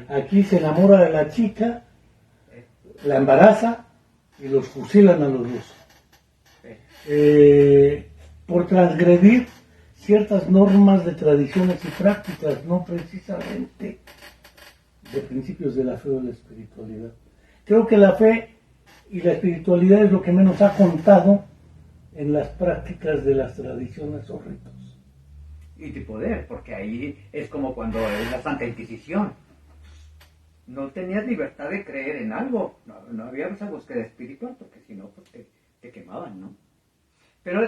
Aquí se enamora de la chica, la embaraza y los fusilan a los dos. Por transgredir ciertas normas de tradiciones y prácticas, no precisamente de principios de la fe o de la espiritualidad. Creo que la fe y la espiritualidad es lo que menos ha contado en las prácticas de las tradiciones o ritos. Y de poder, porque ahí es como cuando es la Santa Inquisición. No tenías libertad de creer en algo, no había esa búsqueda espiritual, porque si no, pues te quemaban, ¿no? Pero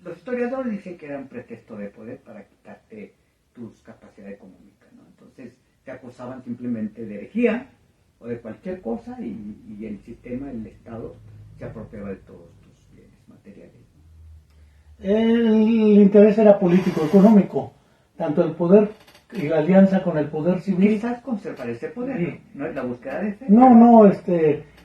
los historiadores dicen que era un pretexto de poder para quitarte tus capacidades económicas, ¿no? Entonces te acusaban simplemente de herejía o de cualquier cosa y el sistema, el Estado, se apropiaba de todos tus bienes materiales. El interés era político, económico, tanto el poder y la alianza con el poder civil. Quizás conservar ese poder, Sí. ¿no es la búsqueda de ese? No,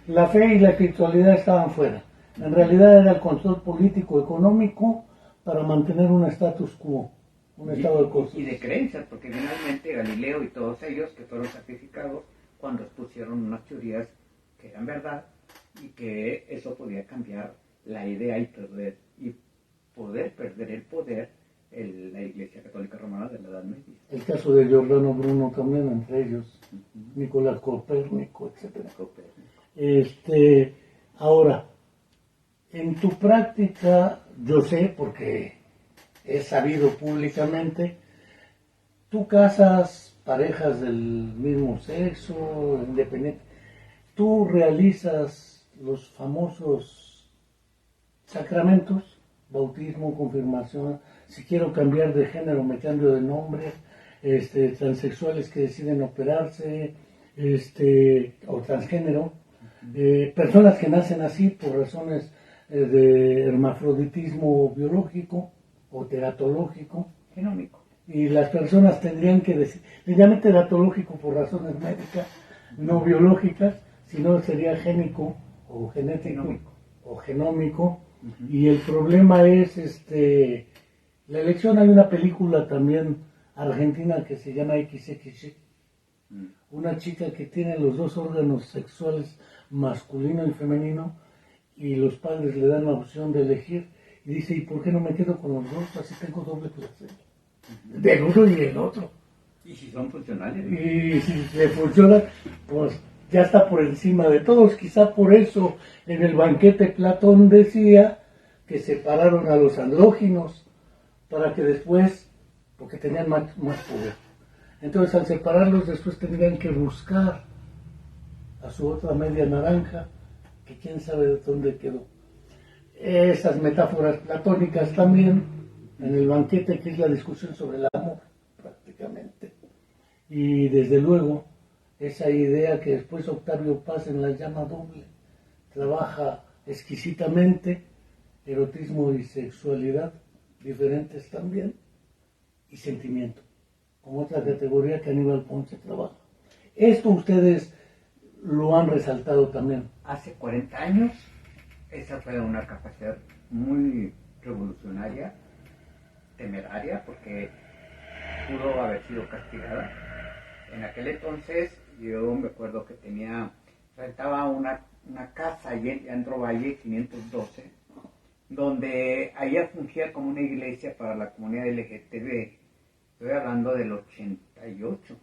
la fe y la espiritualidad estaban fuera. En realidad era el control político, económico, para mantener un status quo, un estado de cosas. Y de creencias, porque finalmente Galileo y todos ellos que fueron sacrificados cuando expusieron unas teorías que eran verdad y que eso podía cambiar la idea y poder perder el poder en la Iglesia Católica Romana de la Edad Media. El caso de Giordano Bruno también, entre ellos, Nicolás Copérnico, etc. Ahora, en tu práctica, yo sé, porque he sabido públicamente, tú casas parejas del mismo sexo, independiente. Tú realizas los famosos sacramentos, bautismo, confirmación, si quiero cambiar de género me cambio de nombre, transexuales que deciden operarse, o transgénero, personas que nacen así por razones de hermafroditismo biológico o teratológico. Genómico. Y las personas tendrían que decir, le llaman teratológico por razones médicas, no biológicas, sino sería génico o genético o genómico. Y el problema es la elección. Hay una película también argentina que se llama XXY, una chica que tiene los dos órganos sexuales, masculino y femenino, y los padres le dan la opción de elegir y dice, ¿y por qué no me quedo con los dos? Así tengo doble placer del uno y del otro. Y si son funcionales. Y si se funciona, pues ya está por encima de todos. Quizá por eso en el banquete Platón decía que separaron a los andróginos para que después, porque tenían más poder. Entonces al separarlos después tendrían que buscar a su otra media naranja, que quién sabe de dónde quedó. Esas metáforas platónicas también en el banquete, que es la discusión sobre el amor prácticamente. Y desde luego esa idea que después Octavio Paz en la llama doble trabaja exquisitamente, erotismo y sexualidad diferentes también, y sentimiento, como otra categoría que Aníbal Ponce trabaja. Esto ustedes lo han resaltado también. Hace 40 años, esa fue una capacidad muy revolucionaria, temeraria, porque pudo haber sido castigada. En aquel entonces, yo me acuerdo que tenía rentaba una casa allí en Leandro Valle 512, donde allá fungía como una iglesia para la comunidad LGTB. Estoy hablando del 88.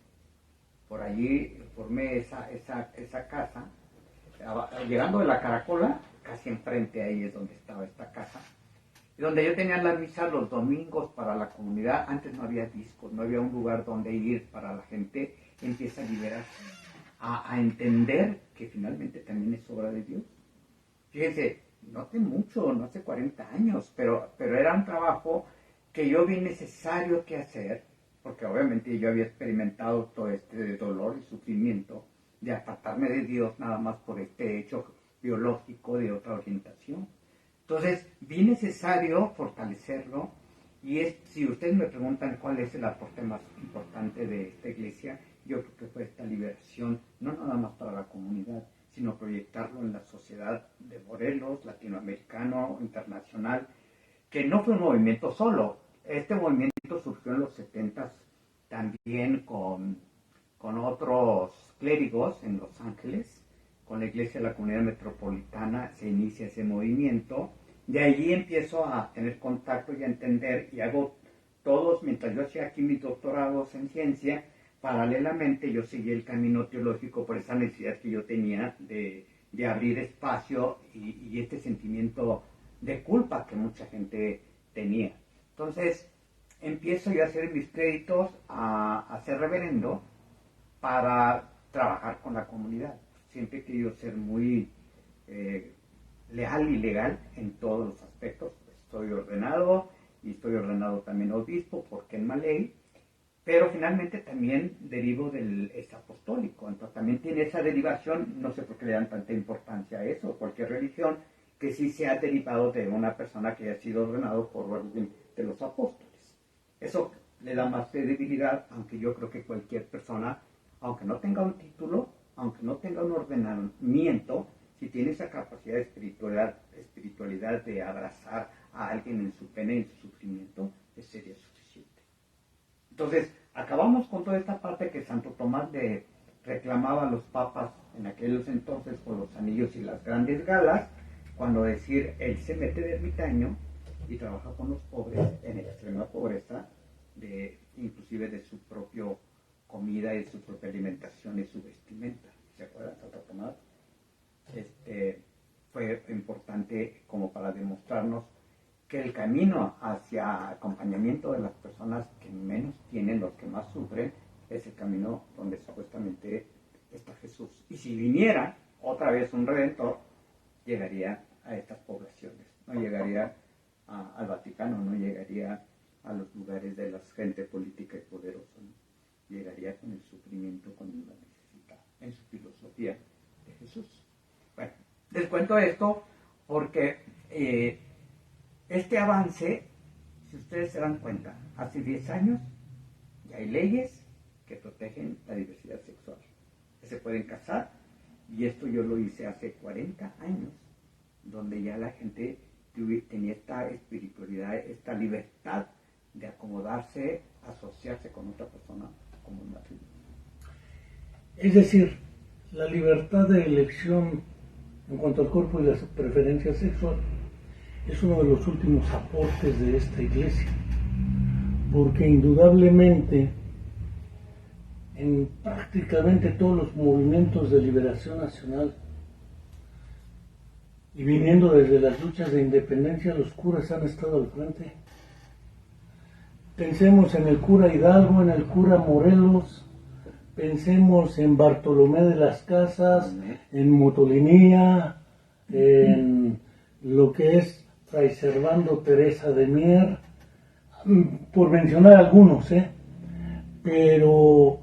Por allí formé esa casa. Llegando de la Caracola, casi enfrente ahí es donde estaba esta casa. Y donde yo tenía la misa los domingos para la comunidad. Antes no había discos, no había un lugar donde ir para la gente. Empieza a liberarse, a entender que finalmente también es obra de Dios. Fíjense, no hace mucho, no hace 40 años, pero era un trabajo que yo vi necesario que hacer, porque obviamente yo había experimentado todo este dolor y sufrimiento de apartarme de Dios nada más por este hecho biológico de otra orientación. Entonces, vi necesario fortalecerlo, y si ustedes me preguntan cuál es el aporte más importante de esta iglesia, yo creo que fue esta liberación, no nada más para la comunidad, sino proyectarlo en la sociedad de Morelos, latinoamericano, internacional, que no fue un movimiento solo. Este movimiento surgió en los 70 también con otros clérigos en Los Ángeles. Con la Iglesia de la Comunidad Metropolitana se inicia ese movimiento. De allí empiezo a tener contacto y a entender, y hago todos, mientras yo hacía aquí mis doctorados en ciencia, paralelamente yo seguí el camino teológico por esa necesidad que yo tenía de abrir espacio y este sentimiento de culpa que mucha gente tenía. Entonces empiezo yo a hacer mis créditos, a ser reverendo para trabajar con la comunidad. Siempre he querido ser muy leal y legal en todos los aspectos. Estoy ordenado, y estoy ordenado también obispo porque en ley, pero finalmente también derivo del apostólico. Entonces también tiene esa derivación. No sé por qué le dan tanta importancia a eso, cualquier religión que sí se ha derivado de una persona que haya sido ordenado por orden de los apóstoles. Eso le da más credibilidad, aunque yo creo que cualquier persona, aunque no tenga un título, aunque no tenga un ordenamiento, si tiene esa capacidad de espiritualidad de abrazar a alguien en su pena y en su sufrimiento, sería suficiente. Entonces, acabamos con toda esta parte que Santo Tomás le reclamaba a los papas en aquellos entonces con los anillos y las grandes galas, cuando decir, él se mete de ermitaño y trabaja con los pobres en extrema pobreza, inclusive de su propia comida y su propia alimentación y su vestimenta. ¿Se acuerdan, Santo Tomás? Fue importante como para demostrarnos que el camino hacia acompañamiento de las personas que menos tienen, los que más sufren, es el camino donde supuestamente está Jesús. Y si viniera otra vez un Redentor, llegaría a estas poblaciones, no llegaría al Vaticano, no llegaría a los lugares de la gente política y poderosa, ¿no? Llegaría con el sufrimiento cuando la necesita, en su filosofía de Jesús. Bueno, les cuento esto porque este avance, si ustedes se dan cuenta, hace 10 años ya hay leyes que protegen la diversidad sexual, que se pueden casar, y esto yo lo hice hace 40 años, donde ya la gente tenía esta espiritualidad, esta libertad de acomodarse, asociarse con otra persona como un matrimonio. Es decir, la libertad de elección en cuanto al cuerpo y la preferencia sexual es uno de los últimos aportes de esta iglesia, porque indudablemente en prácticamente todos los movimientos de liberación nacional y viniendo desde las luchas de independencia, los curas han estado al frente. Pensemos en el cura Hidalgo, en el cura Morelos, pensemos en Bartolomé de las Casas, en Motolinía, en lo que es Fray Servando Teresa de Mier, por mencionar algunos, pero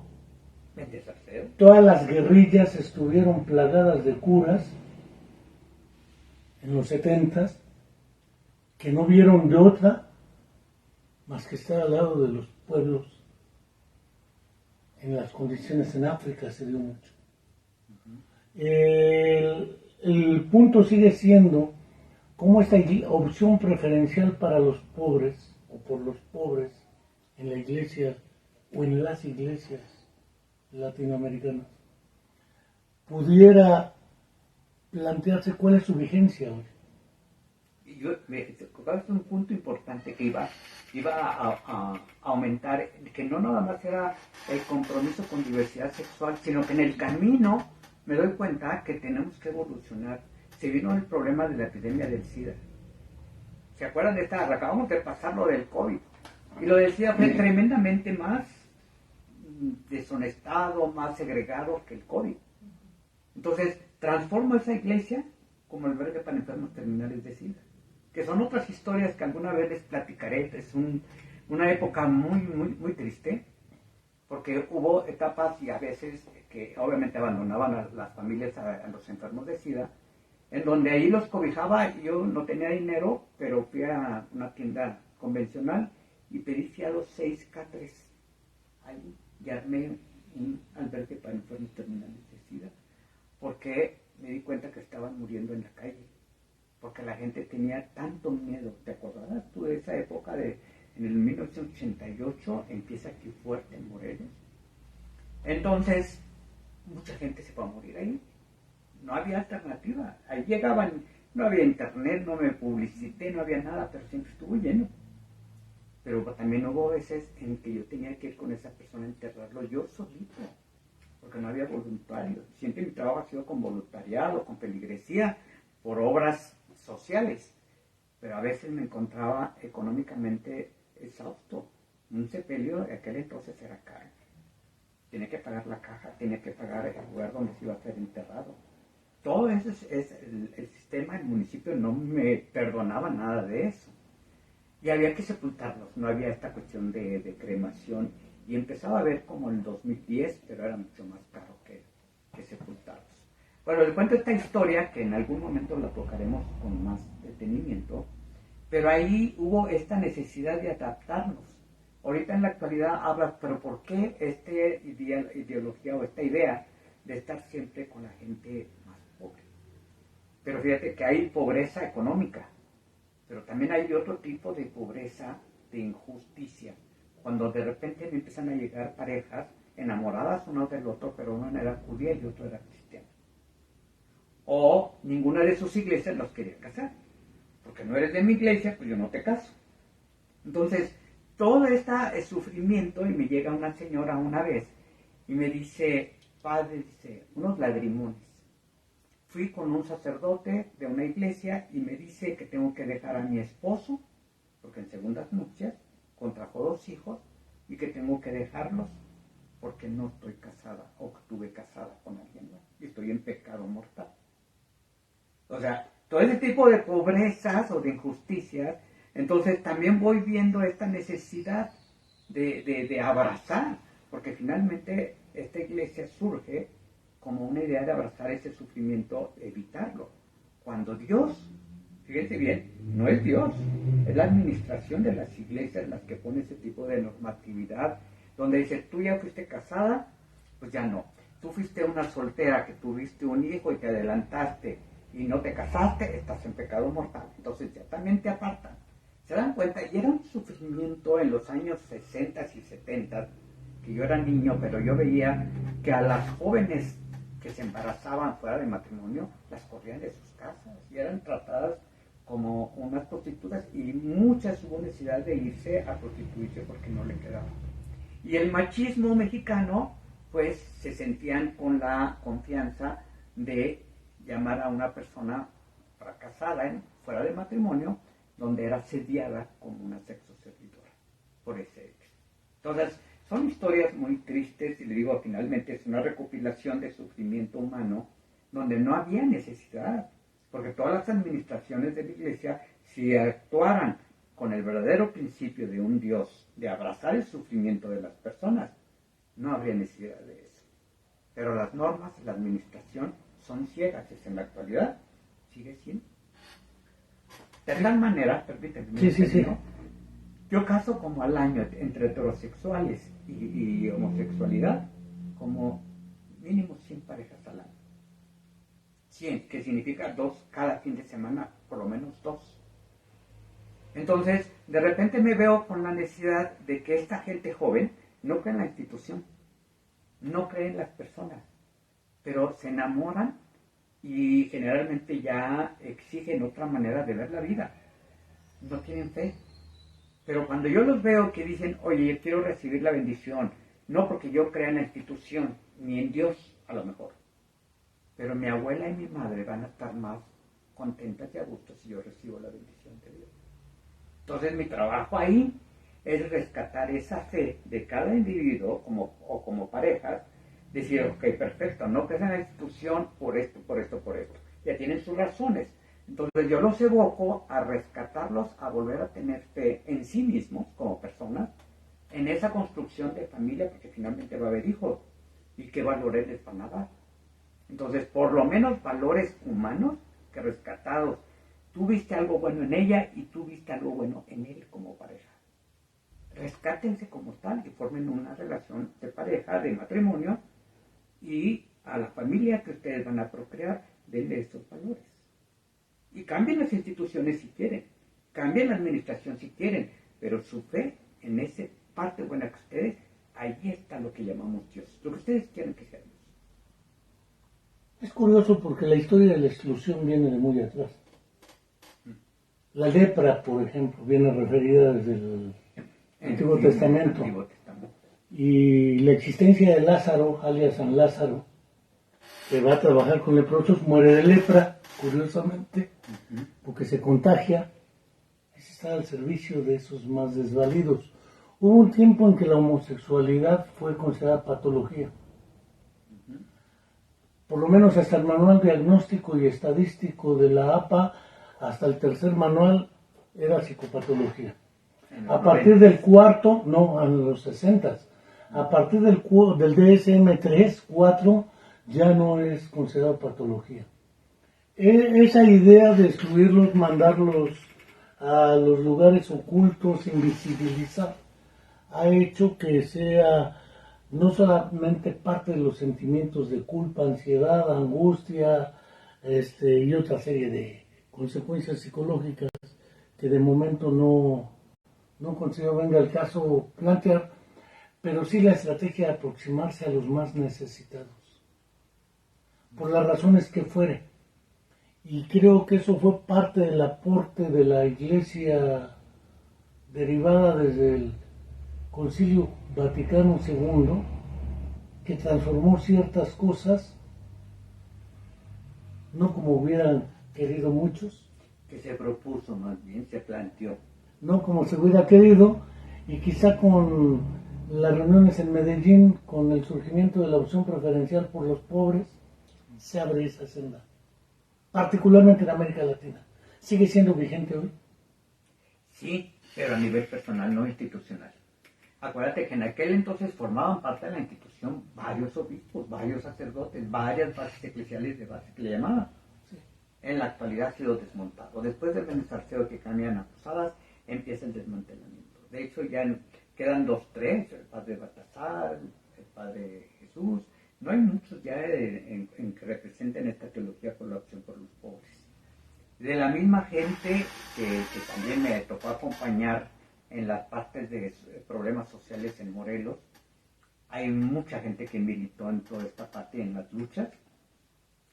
todas las guerrillas estuvieron plagadas de curas en los 70s que no vieron de otra más que estar al lado de los pueblos. En las condiciones en África se dio mucho. El punto sigue siendo cómo esta opción preferencial para los pobres o por los pobres en la iglesia o en las iglesias latinoamericanas pudiera plantearse cuál es su vigencia hoy. Y yo es un punto importante que iba a aumentar, que no nada más era el compromiso con diversidad sexual, sino que en el camino me doy cuenta que tenemos que evolucionar. Se vino el problema de la epidemia del SIDA. ¿Se acuerdan de esta? Acabamos de pasar lo del COVID. Y lo del SIDA fue tremendamente más deshonestado, más segregado que el COVID. Entonces, transformo esa iglesia como albergue para enfermos terminales de SIDA, que son otras historias que alguna vez les platicaré. Es una época muy triste, porque hubo etapas y a veces que obviamente abandonaban a las familias a los enfermos de SIDA, en donde ahí los cobijaba. Yo no tenía dinero, pero fui a una tienda convencional y pedí fiados 6 catres ahí y armé un albergue para enfermos terminales de SIDA, porque me di cuenta que estaban muriendo en la calle, porque la gente tenía tanto miedo. ¿Te acordarás tú de esa época en el 1988 empieza aquí fuerte en Morelos? Entonces, mucha gente se fue a morir ahí. No había alternativa. Ahí llegaban, no había internet, no me publicité, no había nada, pero siempre estuvo lleno. Pero también hubo veces en que yo tenía que ir con esa persona a enterrarlo yo solito, porque no había voluntarios. Siempre mi trabajo ha sido con voluntariado, con feligresía, por obras sociales, pero a veces me encontraba económicamente exhausto. Un sepelio de aquel entonces era caro. Tiene que pagar la caja, tiene que pagar el lugar donde se iba a ser enterrado. Todo eso es el sistema, el municipio no me perdonaba nada de eso. Y había que sepultarlos, no había esta cuestión de cremación. Y empezaba a ver como en 2010, pero era mucho más caro que sepultarlos. Bueno, les cuento esta historia que en algún momento la tocaremos con más detenimiento, pero ahí hubo esta necesidad de adaptarnos. Ahorita en la actualidad hablas, pero ¿por qué esta ideología o esta idea de estar siempre con la gente más pobre? Pero fíjate que hay pobreza económica, pero también hay otro tipo de pobreza de injusticia. Cuando de repente me empiezan a llegar parejas enamoradas uno del otro, pero uno era judía y otro era cristiano. O ninguna de sus iglesias los quería casar. Porque no eres de mi iglesia, pues yo no te caso. Entonces, todo este sufrimiento, y me llega una señora una vez y me dice, padre, dice, unos lagrimones. Fui con un sacerdote de una iglesia y me dice que tengo que dejar a mi esposo, porque en segundas nupcias contrajo 2 hijos, y que tengo que dejarlos porque no estoy casada o estuve casada con alguien más y estoy en pecado mortal. O sea, todo ese tipo de pobrezas o de injusticias, entonces también voy viendo esta necesidad de abrazar, porque finalmente esta iglesia surge como una idea de abrazar ese sufrimiento, evitarlo. Cuando Dios, fíjense bien, no es Dios, es la administración de las iglesias las que pone ese tipo de normatividad, donde dice, tú ya fuiste casada, pues ya no. Tú fuiste una soltera que tuviste un hijo y te adelantaste y no te casaste, estás en pecado mortal. Entonces ya también te apartan. ¿Se dan cuenta? Y era un sufrimiento en los años 60 y 70, que yo era niño, pero yo veía que a las jóvenes que se embarazaban fuera de matrimonio, las corrían de sus casas y eran tratadas como unas prostitutas, y muchas hubo necesidad de irse a prostituirse porque no le quedaba. Y el machismo mexicano, pues se sentían con la confianza de llamar a una persona fracasada fuera de matrimonio, donde era sediada como una sexo servidora por ese hecho. Entonces, son historias muy tristes, y le digo, finalmente es una recopilación de sufrimiento humano donde no había necesidad, porque todas las administraciones de la iglesia, si actuaran con el verdadero principio de un Dios, de abrazar el sufrimiento de las personas, no habría necesidad de eso. Pero las normas, la administración son ciegas, en la actualidad sigue siendo. De tal manera, permíteme, Sí. ¿no? Yo caso como al año entre heterosexuales y homosexualidad, como mínimo 100 parejas al año. 100, que significa 2 cada fin de semana, por lo menos 2. Entonces, de repente me veo con la necesidad de que esta gente joven no cree en la institución, no cree en las personas, pero se enamoran y generalmente ya exigen otra manera de ver la vida. No tienen fe. Pero cuando yo los veo que dicen, oye, yo quiero recibir la bendición, no porque yo crea en la institución, ni en Dios a lo mejor, pero mi abuela y mi madre van a estar más contentas y a gusto si yo recibo la bendición de Dios. Entonces mi trabajo ahí es rescatar esa fe de cada individuo o como parejas, decir, ok, perfecto, no crees en la institución por esto, por esto, por esto. Ya tienen sus razones. Entonces yo los evoco a rescatarlos, a volver a tener fe en sí mismos como personas, en esa construcción de familia, porque finalmente va a haber hijos. ¿Y qué valores les van a dar? Entonces, por lo menos valores humanos que rescatados. Tú viste algo bueno en ella y tú viste algo bueno en él como pareja. Rescátense como tal y formen una relación de pareja, de matrimonio, y a la familia que ustedes van a procrear, denle esos valores. Y cambien las instituciones si quieren, cambien la administración si quieren, pero su fe en esa parte buena que ustedes, ahí está lo que llamamos Dios, lo que ustedes quieran que sea Dios. Es curioso porque la historia de la exclusión viene de muy atrás. La lepra, por ejemplo, viene referida desde el Antiguo Testamento. Y la existencia de Lázaro, alias San Lázaro, que va a trabajar con leprosos, muere de lepra, curiosamente, porque se contagia. Ese está al servicio de esos más desvalidos. Hubo un tiempo en que la homosexualidad fue considerada patología. Por lo menos hasta el manual diagnóstico y estadístico de la APA, hasta el tercer manual, era psicopatología. A partir del cuarto, no, a los 60, a partir del DSM-3, 4, ya no es considerado patología. Esa idea de excluirlos, mandarlos a los lugares ocultos, invisibilizar, ha hecho que sea no solamente parte de los sentimientos de culpa, ansiedad, angustia, y otra serie de consecuencias psicológicas que de momento no considero venga el caso plantear, pero sí la estrategia de aproximarse a los más necesitados, por las razones que fuere. Y creo que eso fue parte del aporte de la Iglesia derivada desde el Concilio Vaticano II, que transformó ciertas cosas, no como hubieran querido muchos, que se propuso más bien, se planteó, no como se hubiera querido, y quizá con las reuniones en Medellín, con el surgimiento de la opción preferencial por los pobres, se abre esa senda, particularmente en América Latina. ¿Sigue siendo vigente hoy? Sí, pero a nivel personal, no institucional. Acuérdate que en aquel entonces formaban parte de la institución varios obispos, varios sacerdotes, varias bases eclesiales de base que le llamaban. Sí. En la actualidad ha sido desmontado. Después del Benesarceo que cambian a Posadas, empieza el desmantelamiento. De hecho, ya quedan 2, 3, el padre Baltasar, el padre Jesús. No hay muchos ya en que representen esta teología por la opción por los pobres. De la misma gente que también me tocó acompañar en las partes de problemas sociales en Morelos, hay mucha gente que militó en toda esta parte, en las luchas,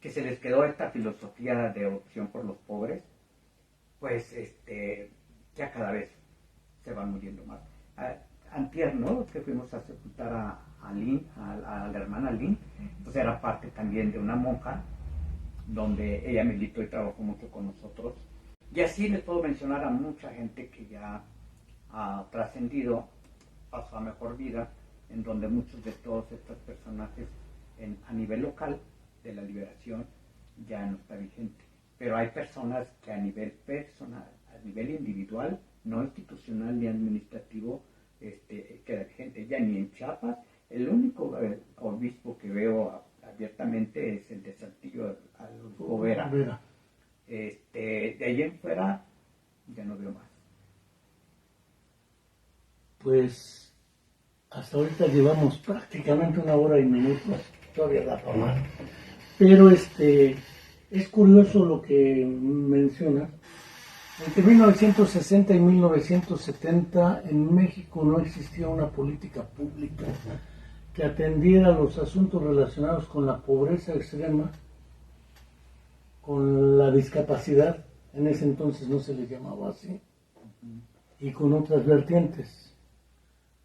que se les quedó esta filosofía de opción por los pobres, pues ya cada vez se van muriendo más. Antier, ¿no? Que fuimos a sepultar a Lynn, a la hermana Lynn, pues era parte también de una monja, donde ella militó y trabajó mucho con nosotros. Y así les puedo mencionar a mucha gente que ya ha trascendido, pasó a mejor vida, en donde muchos de todos estos personajes a nivel local de la liberación ya no está vigente. Pero hay personas que a nivel personal, a nivel individual, no institucional ni administrativo, queda vigente. Ya ni en Chiapas, el único obispo que veo abiertamente es el de Saltillo, al Vera. De ahí en fuera ya no veo más. Pues hasta ahorita llevamos prácticamente 1 hora y minutos, todavía da para más. Pero es curioso lo que menciona. Entre 1960 y 1970 en México no existía una política pública que atendiera los asuntos relacionados con la pobreza extrema con la discapacidad, en ese entonces no se le llamaba así, y con otras vertientes.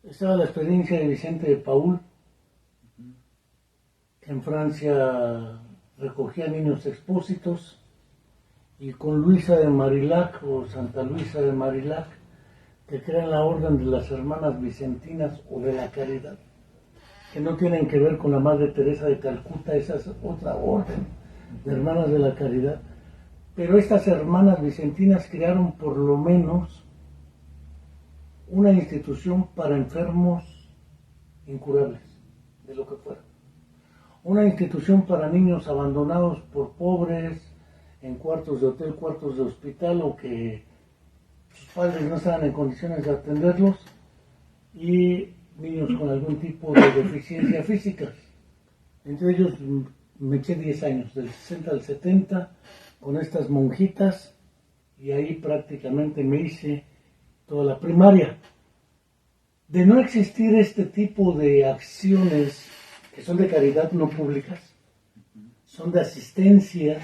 Estaba la experiencia de Vicente de Paul, que en Francia recogía niños expósitos, y con Luisa de Marillac o Santa Luisa de Marillac, que crean la orden de las hermanas vicentinas o de la caridad, que no tienen que ver con la Madre Teresa de Calcuta, esa es otra orden de hermanas de la caridad. Pero estas hermanas vicentinas crearon por lo menos una institución para enfermos incurables, de lo que fuera. Una institución para niños abandonados por pobres, en cuartos de hotel, cuartos de hospital, o que sus padres no estaban en condiciones de atenderlos, y niños con algún tipo de deficiencia física. Entre ellos me eché 10 años, del 60 al 70, con estas monjitas, y ahí prácticamente me hice toda la primaria. De no existir este tipo de acciones que son de caridad no públicas, son de asistencia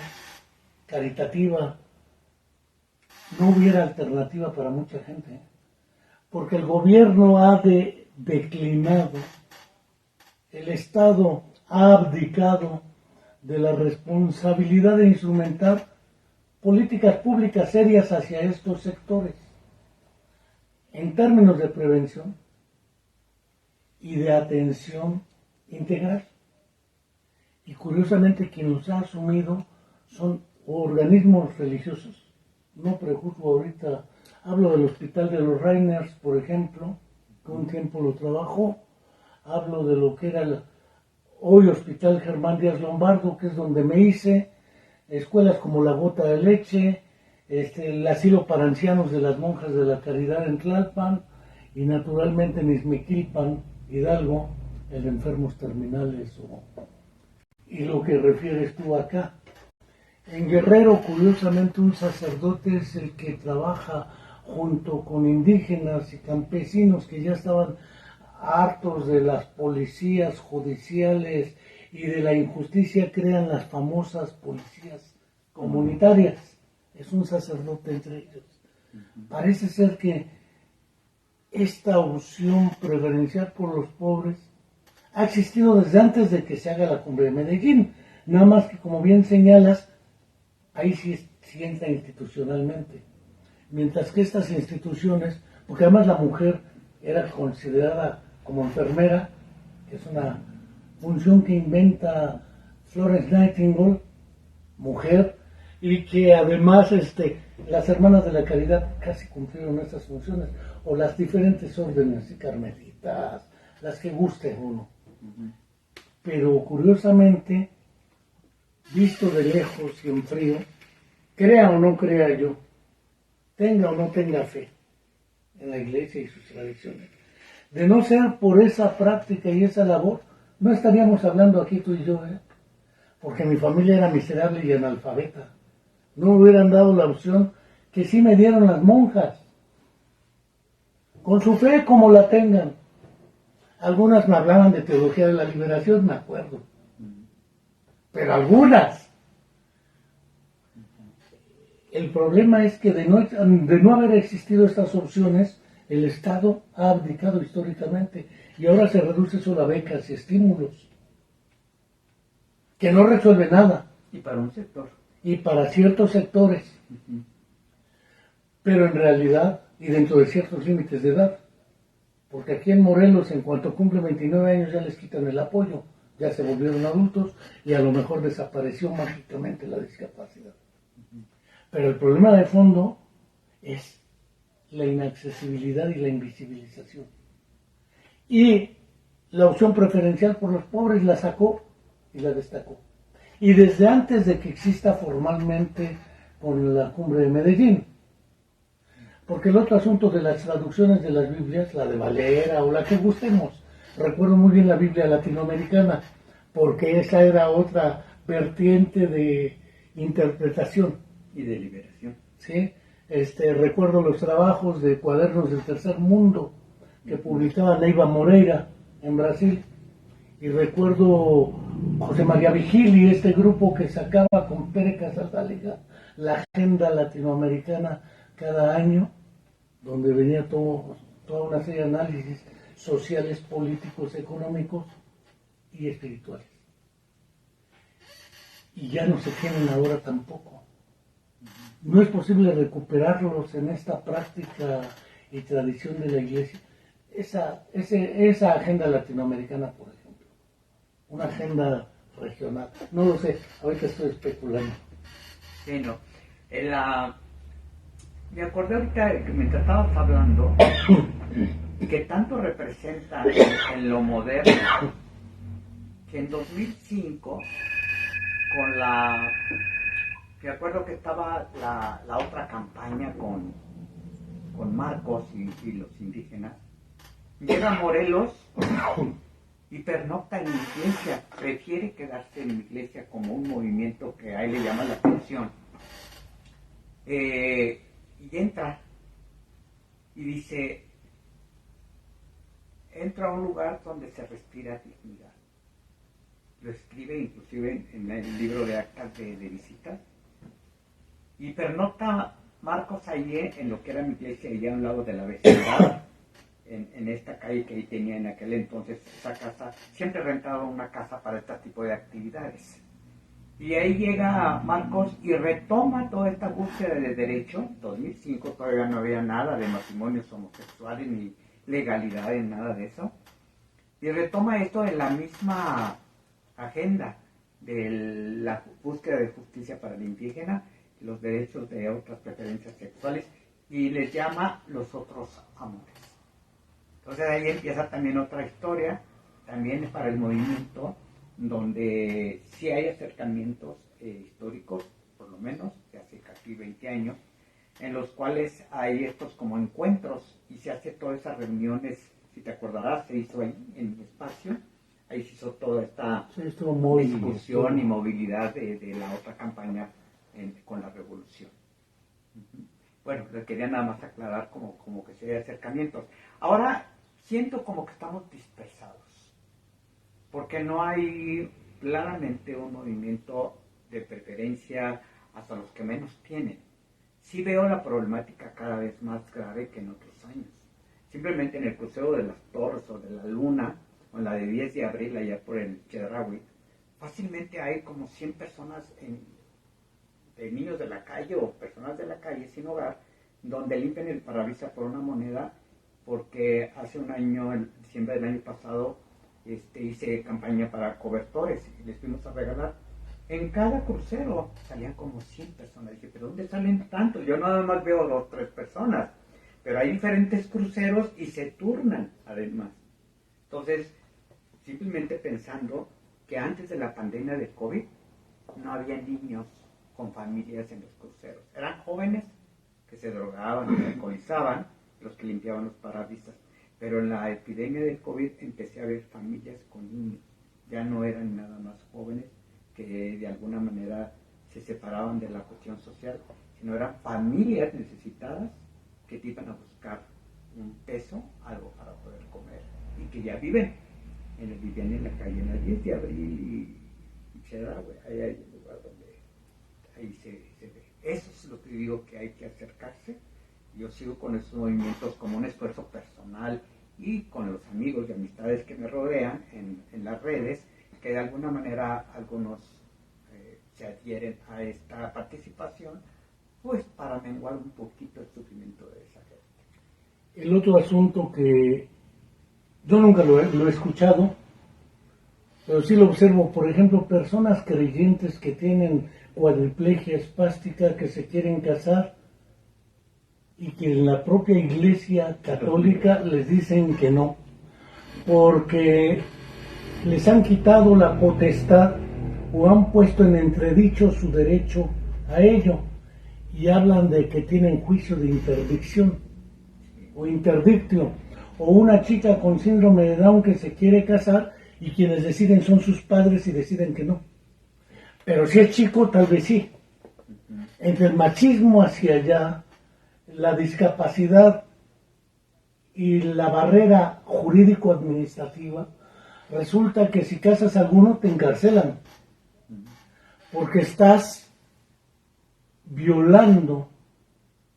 caritativa, no hubiera alternativa para mucha gente, porque el gobierno ha declinado, el Estado ha abdicado de la responsabilidad de instrumentar políticas públicas serias hacia estos sectores, en términos de prevención y de atención integral. Y curiosamente quien los ha asumido son organismos religiosos. No prejuzgo ahorita, hablo del Hospital de los Rainers, por ejemplo, que un tiempo lo trabajó. Hablo de lo que era hoy Hospital Germán Díaz Lombardo, que es donde me hice, escuelas como La Gota de Leche, el asilo para ancianos de las monjas de la Caridad en Tlalpan, y naturalmente en Izmiquilpan, Hidalgo, el de enfermos terminales, y lo que refieres tú acá. En Guerrero, curiosamente, un sacerdote es el que trabaja junto con indígenas y campesinos que ya estaban hartos de las policías judiciales y de la injusticia, crean las famosas policías comunitarias. Es un sacerdote entre ellos. Parece ser que esta opción preferencial por los pobres ha existido desde antes de que se haga la cumbre de Medellín, nada más que, como bien señalas, ahí sí entra institucionalmente. Mientras que estas instituciones, porque además la mujer era considerada como enfermera, que es una función que inventa Florence Nightingale, mujer, y que además las hermanas de la caridad casi cumplieron estas funciones, o las diferentes órdenes y carmelitas, las que guste uno. Pero curiosamente, visto de lejos y en frío, crea o no crea yo, tenga o no tenga fe en la iglesia y sus tradiciones, de no ser por esa práctica y esa labor, no estaríamos hablando aquí tú y yo, porque mi familia era miserable y analfabeta. No hubieran dado la opción que sí me dieron las monjas, con su fe como la tengan. Algunas me hablaban de teología de la liberación, me acuerdo, pero algunas. El problema es que de no haber existido estas opciones, el Estado ha abdicado históricamente y ahora se reduce solo a becas y estímulos, que no resuelve nada. Y para un sector. Y para ciertos sectores. Pero en realidad, y dentro de ciertos límites de edad, porque aquí en Morelos, en cuanto cumple 29 años, ya les quitan el apoyo, ya se volvieron adultos y a lo mejor desapareció mágicamente la discapacidad. Pero el problema de fondo es la inaccesibilidad y la invisibilización. Y la opción preferencial por los pobres la sacó y la destacó. Y desde antes de que exista formalmente con la cumbre de Medellín. Porque el otro asunto de las traducciones de las Biblias, la de Valera o la que gustemos, recuerdo muy bien la Biblia latinoamericana, porque esa era otra vertiente de interpretación. Y de liberación. ¿Sí? Recuerdo los trabajos de Cuadernos del Tercer Mundo que publicaba Neiva Moreira en Brasil, Y recuerdo José María Vigili, este grupo que sacaba con Pere Casasáliga la agenda latinoamericana cada año, donde venía toda una serie de análisis sociales, políticos, económicos y espirituales. Y ya no se tienen ahora tampoco. No es posible recuperarlos en esta práctica y tradición de la Iglesia. Esa agenda latinoamericana, por ejemplo, una agenda regional, no lo sé, ahorita estoy especulando. Sí, no. Me acordé ahorita que mientras estabas hablando que tanto representa en lo moderno que en 2005 me acuerdo que estaba la otra campaña con Marcos y los indígenas. Llega a Morelos y pernocta en la iglesia, prefiere quedarse en la iglesia como un movimiento que a él le llama la atención. Y entra y dice, entra a un lugar donde se respira dignidad. Lo escribe inclusive en el libro de actas de visitas. Y pernocta Marcos allí en lo que era mi iglesia, allá a un lado de la vecindad, en esta calle que ahí tenía en aquel entonces esa casa. Siempre rentaba una casa para este tipo de actividades. Y ahí llega Marcos y retoma toda esta búsqueda de derecho. En 2005 todavía no había nada de matrimonios homosexuales ni legalidad en nada de eso. Y retoma esto en la misma agenda de la búsqueda de justicia para el indígena, los derechos de otras preferencias sexuales, y les llama los otros amores. Entonces ahí empieza también otra historia, también para el movimiento, donde sí hay acercamientos históricos, por lo menos, de hace casi 20 años, en los cuales hay estos como encuentros, y se hace todas esas reuniones, si te acordarás, se hizo ahí en mi espacio. Ahí se hizo toda esta discusión y movilidad de la otra campaña con la revolución. Bueno, le quería nada más aclarar como que se hay acercamientos. Ahora siento como que estamos dispersados, porque no hay claramente un movimiento de preferencia hasta los que menos tienen. Sí veo la problemática cada vez más grave que en otros años. Simplemente en el crucero de las Torres o de la Luna, o en la de 10 de abril allá por el Chedraui, fácilmente hay como 100 personas de niños de la calle o personas de la calle sin hogar, donde limpian el parabrisas por una moneda, porque hace un año, en diciembre del año pasado, hice campaña para cobertores y les fuimos a regalar. En cada crucero salían como 100 personas. Dije, ¿pero dónde salen tantos? Yo nada más veo 2 o 3 personas, pero hay diferentes cruceros y se turnan además. Entonces, simplemente pensando que antes de la pandemia de COVID no había niños con familias en los cruceros. Eran jóvenes que se drogaban, se alcoholizaban, los que limpiaban los parabrisas. Pero en la epidemia del COVID empecé a ver familias con niños. Ya no eran nada más jóvenes que de alguna manera se separaban de la cuestión social, sino eran familias necesitadas que te iban a buscar un peso, algo para poder comer, y que ya vivían en la calle, en la 10 de abril y Chedraui, ahí hay un lugar donde ahí se ve. Eso es lo que digo, que hay que acercarse. Yo sigo con esos movimientos como un esfuerzo personal y con los amigos y amistades que me rodean en las redes, que de alguna manera algunos se adhieren a esta participación, pues para menguar un poquito el sufrimiento de esa gente. El otro asunto que yo nunca lo he escuchado, pero sí lo observo, por ejemplo, personas creyentes que tienen cuadriplegia espástica, que se quieren casar y que en la propia iglesia católica les dicen que no, porque les han quitado la potestad o han puesto en entredicho su derecho a ello, y hablan de que tienen juicio de interdicción o interdictio, o una chica con síndrome de Down que se quiere casar y quienes deciden son sus padres y deciden que no. Pero si es chico, tal vez sí. Entre el machismo hacia allá, la discapacidad y la barrera jurídico-administrativa, resulta que si casas a alguno te encarcelan, porque estás violando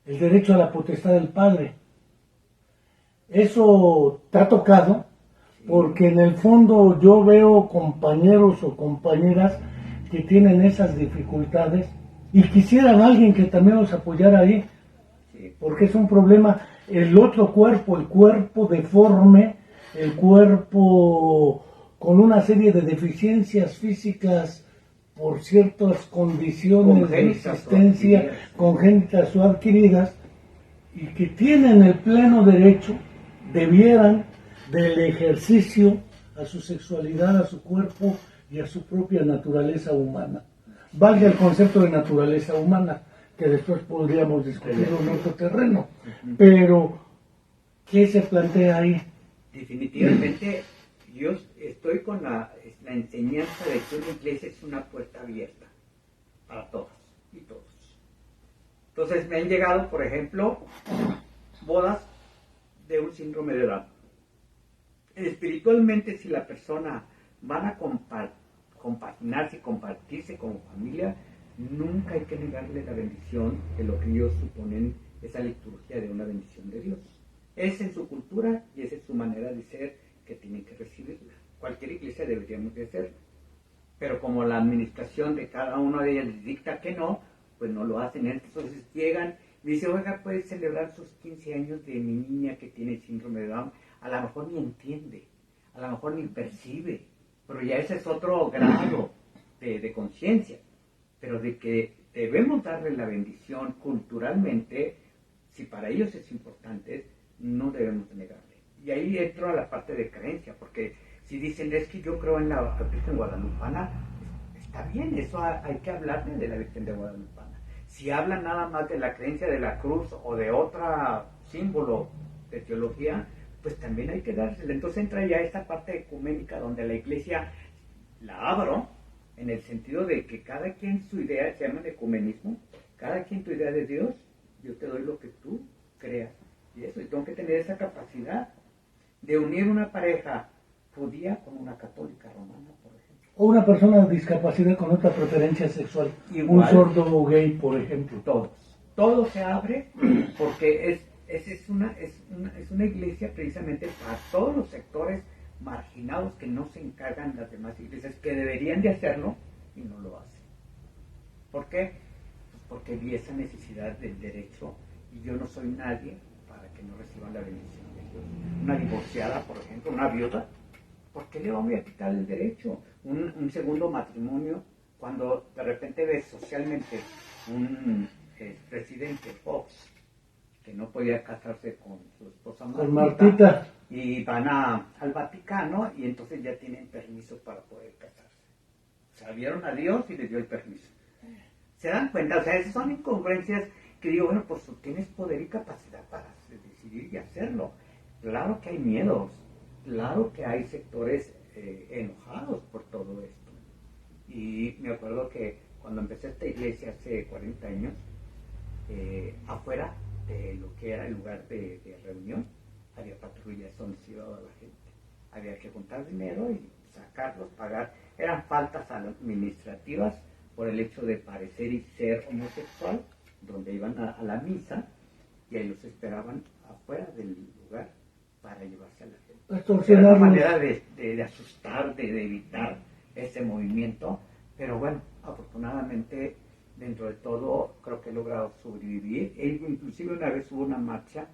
el derecho a la potestad del padre. Eso te ha tocado, porque en el fondo yo veo compañeros o compañeras que tienen esas dificultades y quisieran alguien que también los apoyara ahí, porque es un problema. El otro cuerpo, el cuerpo deforme, el cuerpo con una serie de deficiencias físicas por ciertas condiciones de existencia congénitas o adquiridas, y que tienen el pleno derecho, debieran, del ejercicio a su sexualidad, a su cuerpo y a su propia naturaleza humana. Valga el concepto de naturaleza humana, que después podríamos discutirlo en otro terreno. Pero, ¿qué se plantea ahí? Definitivamente, yo estoy con la enseñanza de que una iglesia es una puerta abierta para todos y todos. Entonces me han llegado, por ejemplo, bodas de un síndrome de Down. Espiritualmente, si la persona van a compaginarse y compartirse como familia, nunca hay que negarle la bendición de lo que ellos suponen esa liturgia de una bendición de Dios. Es en su cultura y esa es su manera de ser que tienen que recibirla. Cualquier iglesia deberíamos de hacerlo. Pero como la administración de cada uno de ellas les dicta que no, pues no lo hacen. Entonces llegan y dicen, oiga, ¿puede celebrar sus 15 años de mi niña que tiene síndrome de Down? A lo mejor ni entiende, a lo mejor ni percibe, pero ya ese es otro grado de conciencia. Pero de que debemos darle la bendición culturalmente, si para ellos es importante, no debemos negarle. Y ahí entro a la parte de creencia, porque si dicen, es que yo creo en la Virgen Guadalupana, está bien, eso hay que hablarle de la Virgen de Guadalupana. Si hablan nada más de la creencia de la cruz o de otro símbolo de teología, pues también hay que dársela. Entonces entra ya esta parte ecuménica donde la iglesia la abro, en el sentido de que cada quien su idea, se llama ecumenismo, cada quien tu idea de Dios, yo te doy lo que tú creas. Y eso, y tengo que tener esa capacidad de unir una pareja judía con una católica romana, por ejemplo. O una persona de discapacidad con otra preferencia sexual. Igual, un sordo o gay, por ejemplo. Todo se abre porque es una iglesia precisamente para todos los sectores marginados que no se encargan las demás iglesias, que deberían de hacerlo y no lo hacen. ¿Por qué? Pues porque vi esa necesidad del derecho y yo no soy nadie para que no reciban la bendición de Dios. Una divorciada, por ejemplo, una viuda, ¿por qué le voy a quitar el derecho? Un segundo matrimonio, cuando de repente ves socialmente un presidente Fox que no podía casarse con su esposa Martita, y van al Vaticano y entonces ya tienen permiso para poder casarse. O sea, vieron a Dios y les dio el permiso. ¿Se dan cuenta? O sea, esas son incongruencias que digo, bueno, pues tú tienes poder y capacidad para decidir y hacerlo. Claro que hay miedos, claro que hay sectores enojados por todo esto. Y me acuerdo que cuando empecé esta iglesia hace 40 años, afuera de lo que era el lugar de reunión, había patrullas donde se iba la gente. Había que juntar dinero y sacarlos, pagar. Eran faltas administrativas por el hecho de parecer y ser homosexual, donde iban a la misa y ahí los esperaban afuera del lugar para llevarse a la gente. Era una manera de asustar, de evitar ese movimiento, pero bueno, afortunadamente dentro de todo creo que he logrado sobrevivir. Inclusive una vez hubo una marcha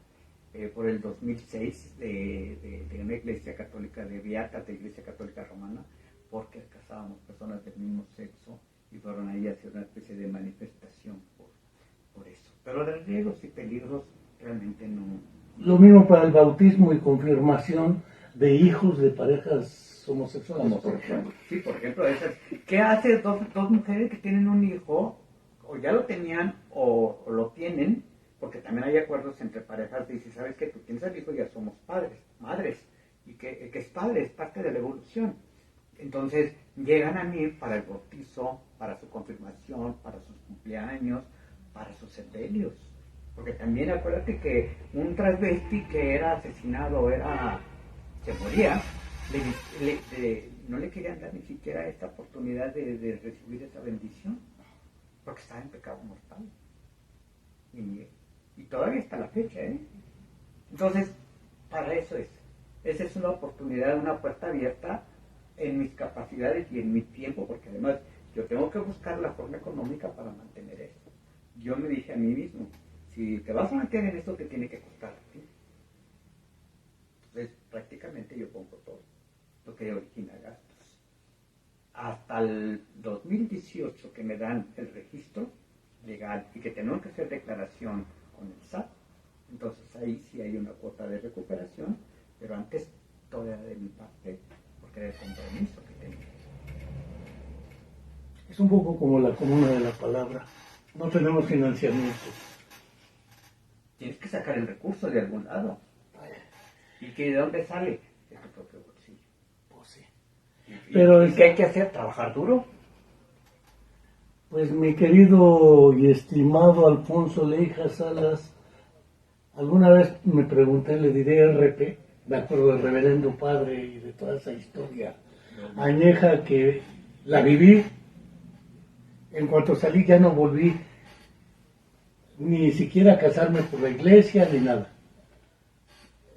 por el 2006 de una iglesia católica, de beatas de iglesia católica romana, porque casábamos personas del mismo sexo y fueron ahí a hacer una especie de manifestación por eso. Pero de riesgos y peligros realmente no. Lo mismo para el bautismo y confirmación de hijos de parejas homosexuales, por ejemplo. Sí, por ejemplo, ¿qué hace dos mujeres que tienen un hijo, o ya lo tenían, o lo tienen? Porque también hay acuerdos entre parejas, dice, sabes que tú tienes al hijo y ya somos padres, madres, y que es padre, es parte de la evolución. Entonces llegan a mí para el bautizo, para su confirmación, para sus cumpleaños, para sus sepelios. Porque también acuérdate que un transvesti que era asesinado se moría, no le querían dar ni siquiera esta oportunidad de recibir esa bendición, porque estaba en pecado mortal. Y todavía está la fecha, ¿eh? Entonces, para eso es. Esa es una oportunidad, una puerta abierta en mis capacidades y en mi tiempo, porque además yo tengo que buscar la forma económica para mantener eso. Yo me dije a mí mismo, si te vas a meter en esto, te tiene que costar a ti. Entonces, prácticamente yo pongo todo lo que origina gastos. Hasta el 2018 que me dan el registro legal y que tenemos que hacer declaración con el SAT, entonces ahí sí hay una cuota de recuperación, pero antes todo era de mi parte porque era el compromiso que tenía. Es un poco como la comuna de la palabra. No tenemos financiamiento. Tienes que sacar el recurso de algún lado. ¿Y que de dónde sale? De tu propio bolsillo. Pues sí. Pero ¿qué hay que hacer? ¿Trabajar duro? Pues mi querido y estimado Alfonso Leija Salas, alguna vez me pregunté, le diré RP, me acuerdo del reverendo padre y de toda esa historia añeja que la viví. En cuanto salí ya no volví ni siquiera a casarme por la iglesia ni nada.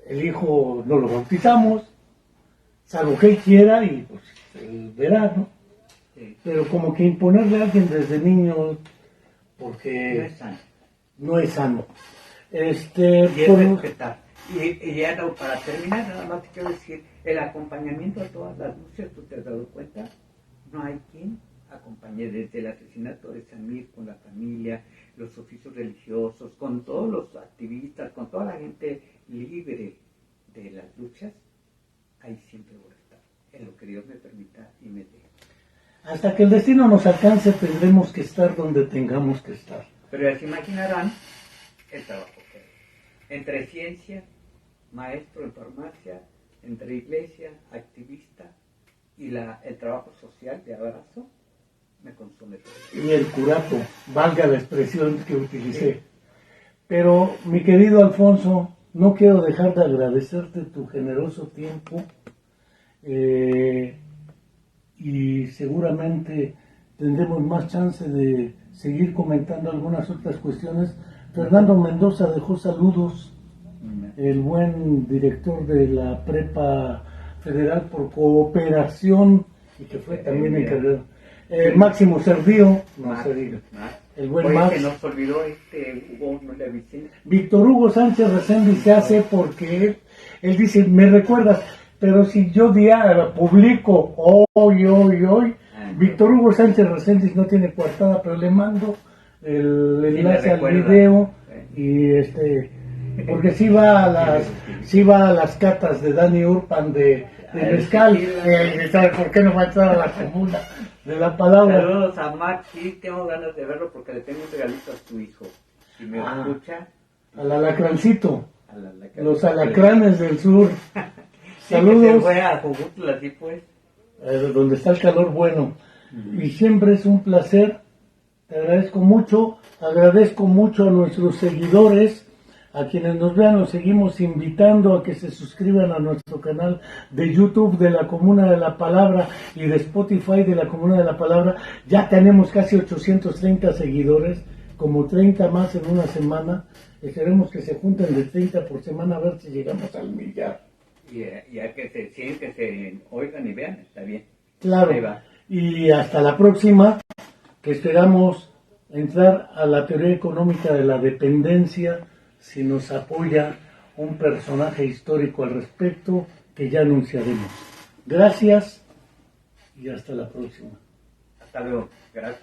El hijo no lo bautizamos, salvo que él quiera y pues él verá, ¿no? Sí. Pero como que imponerle a alguien desde niño, porque No es sano. no es sano. Y es respetar. Y ya no, para terminar, nada más te quiero decir, el acompañamiento a todas las luchas, ¿tú te has dado cuenta? No hay quien acompañe desde el asesinato de Samir con la familia, los oficios religiosos, con todos los activistas, con toda la gente libre de las luchas. Ahí siempre voy a estar, en lo que Dios me permita y me dé. Hasta que el destino nos alcance tendremos que estar donde tengamos que estar. Pero ya se imaginarán el trabajo que hay. Entre ciencia, maestro en farmacia, entre iglesia, activista y el trabajo social de abrazo, me consume todo. Y el curato, valga la expresión que utilicé. Sí. Pero mi querido Alfonso, no quiero dejar de agradecerte tu generoso tiempo y seguramente tendremos más chance de seguir comentando algunas otras cuestiones. Fernando Mendoza dejó saludos, el buen director de la Prepa Federal por Cooperación y que fue también encargado. Máximo Cerdío, no se diga. El buen Max. Se nos olvidó Hugo, no le avisé. Víctor Hugo Sánchez Reséndiz se hace porque él dice, me recuerdas, pero si yo publico hoy, Víctor Hugo Sánchez Reséndiz no tiene coartada, pero le mando el enlace al video y porque sí va a las catas de Dani Urpan de mezcal, ¿sabe por qué no va a entrar a la comuna de la palabra? Saludos a Max, sí, tengo ganas de verlo porque le tengo un regalito a su hijo. Si me escucha. Al alacrancito, los alacranes del sur. Saludos. Que se fue a Jojutla, así pues. Donde está el calor bueno. Y siempre es un placer. Te agradezco mucho a nuestros seguidores, a quienes nos vean, los seguimos invitando a que se suscriban a nuestro canal de YouTube de la Comuna de la Palabra y de Spotify de la Comuna de la Palabra. Ya tenemos casi 830 seguidores, como 30 más en una semana. Esperemos que se junten de 30 por semana a ver si llegamos al 1,000,000. Y a que se sienten, que se oigan y vean, está bien. Claro, y hasta la próxima, que esperamos entrar a la teoría económica de la dependencia, si nos apoya un personaje histórico al respecto, que ya anunciaremos. Gracias y hasta la próxima. Hasta luego. Gracias.